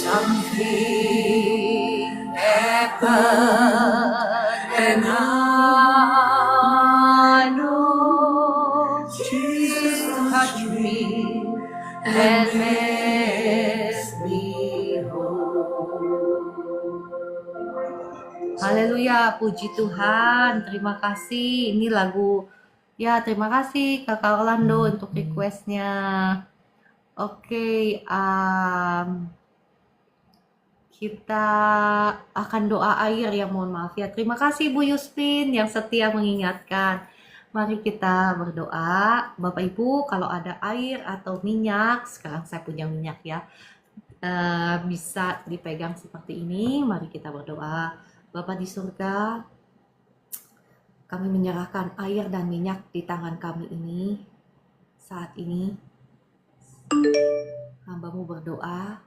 Something happened, and I know Jesus touched me and made me whole. Haleluya, puji Tuhan, terima kasih. Ini lagu, ya terima kasih Kakak Orlando untuk requestnya. Oke, kita akan doa air ya, mohon maaf ya. Terima kasih Bu Yuspin yang setia mengingatkan. Mari kita berdoa. Bapak Ibu, kalau ada air atau minyak, sekarang saya punya minyak ya, bisa dipegang seperti ini. Mari kita berdoa. Bapa di surga, kami menyerahkan air dan minyak di tangan kami ini. Saat ini, hamba-Mu berdoa,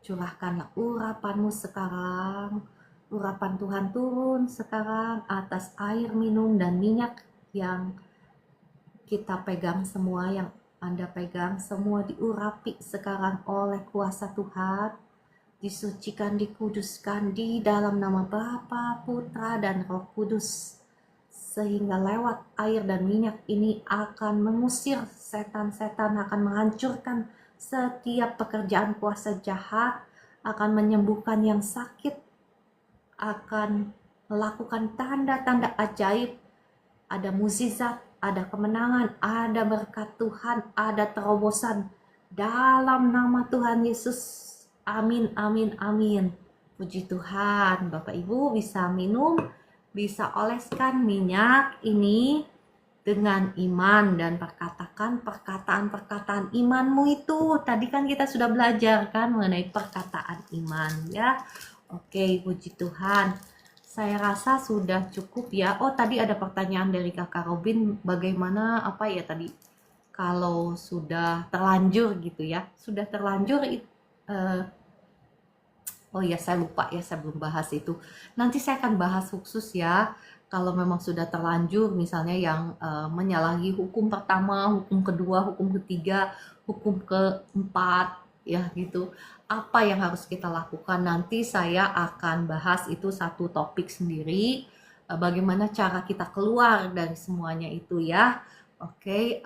curahkanlah urapan-Mu sekarang. Urapan Tuhan turun sekarang atas air minum dan minyak yang kita pegang semua, yang Anda pegang, semua diurapi sekarang oleh kuasa Tuhan. Disucikan, dikuduskan di dalam nama Bapa, Putra, dan Roh Kudus. Sehingga lewat air dan minyak ini akan mengusir setan-setan, akan menghancurkan setiap pekerjaan kuasa jahat, akan menyembuhkan yang sakit, akan melakukan tanda-tanda ajaib, ada mukjizat, ada kemenangan, ada berkat Tuhan, ada terobosan dalam nama Tuhan Yesus. Amin, amin, amin. Puji Tuhan. Bapak Ibu bisa minum, bisa oleskan minyak ini dengan iman dan perkatakan perkataan-perkataan imanmu itu. Tadi kan kita sudah belajar kan mengenai perkataan iman ya. Oke, puji Tuhan. Saya rasa sudah cukup ya. Oh, tadi ada pertanyaan dari Kakak Robin, bagaimana apa ya tadi? Kalau sudah terlanjur gitu ya. Sudah terlanjur oh ya, saya lupa ya, saya belum bahas itu. Nanti saya akan bahas khusus ya. Kalau memang sudah terlanjur, misalnya yang menyalahi hukum pertama, hukum kedua, hukum ketiga, hukum keempat, ya gitu. Apa yang harus kita lakukan? Nanti saya akan bahas itu satu topik sendiri. Bagaimana cara kita keluar dari semuanya itu ya. Oke,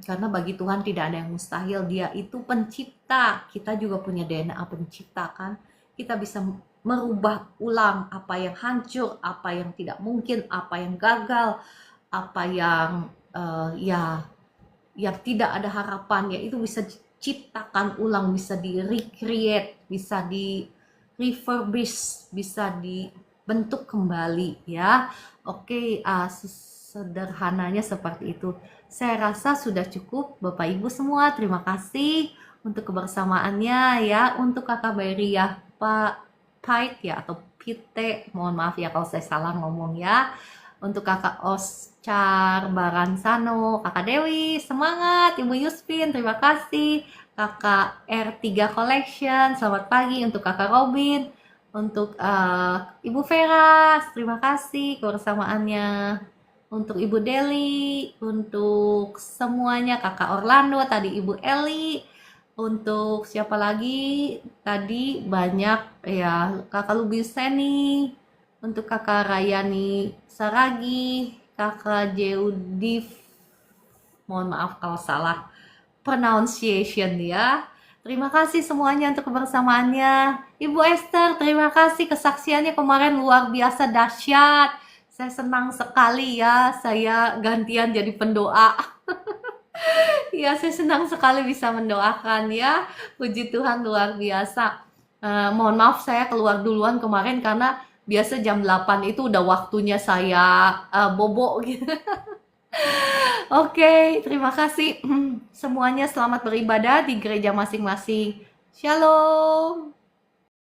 karena bagi Tuhan tidak ada yang mustahil. Dia itu pencipta. Kita juga punya DNA pencipta kan. Kita bisa merubah ulang apa yang hancur, apa yang tidak mungkin, apa yang gagal, apa yang yang tidak ada harapan, ya itu bisa diciptakan ulang, bisa di recreate, bisa di refurbish, bisa dibentuk kembali ya. Oke, sederhananya seperti itu. Saya rasa sudah cukup Bapak Ibu semua. Terima kasih untuk kebersamaannya ya. Untuk Kakak Berry ya, Pak Pait ya, atau Pite, mohon maaf ya kalau saya salah ngomong ya. Untuk kakak Oscar Baransano, kakak Dewi, semangat. Ibu Yuspin, terima kasih. Kakak R3 Collection, selamat pagi. Untuk kakak Robin, untuk Ibu Vera, terima kasih kebersamaannya. Untuk Ibu Deli, untuk semuanya, kakak Orlando, tadi Ibu Eli, untuk siapa lagi tadi banyak ya, kakak Lubiseni, untuk kakak Rayani Saragi, kakak Jeudif, mohon maaf kalau salah pronunciation ya. Terima kasih semuanya untuk kebersamaannya. Ibu Esther, terima kasih kesaksiannya kemarin luar biasa dahsyat. Saya senang sekali ya, saya gantian jadi pendoa. Ya, saya senang sekali bisa mendoakan ya. Puji Tuhan luar biasa. Mohon maaf saya keluar duluan kemarin karena biasa jam 8 itu udah waktunya saya bobo gitu. Oke, terima kasih semuanya, selamat beribadah di gereja masing-masing. Shalom.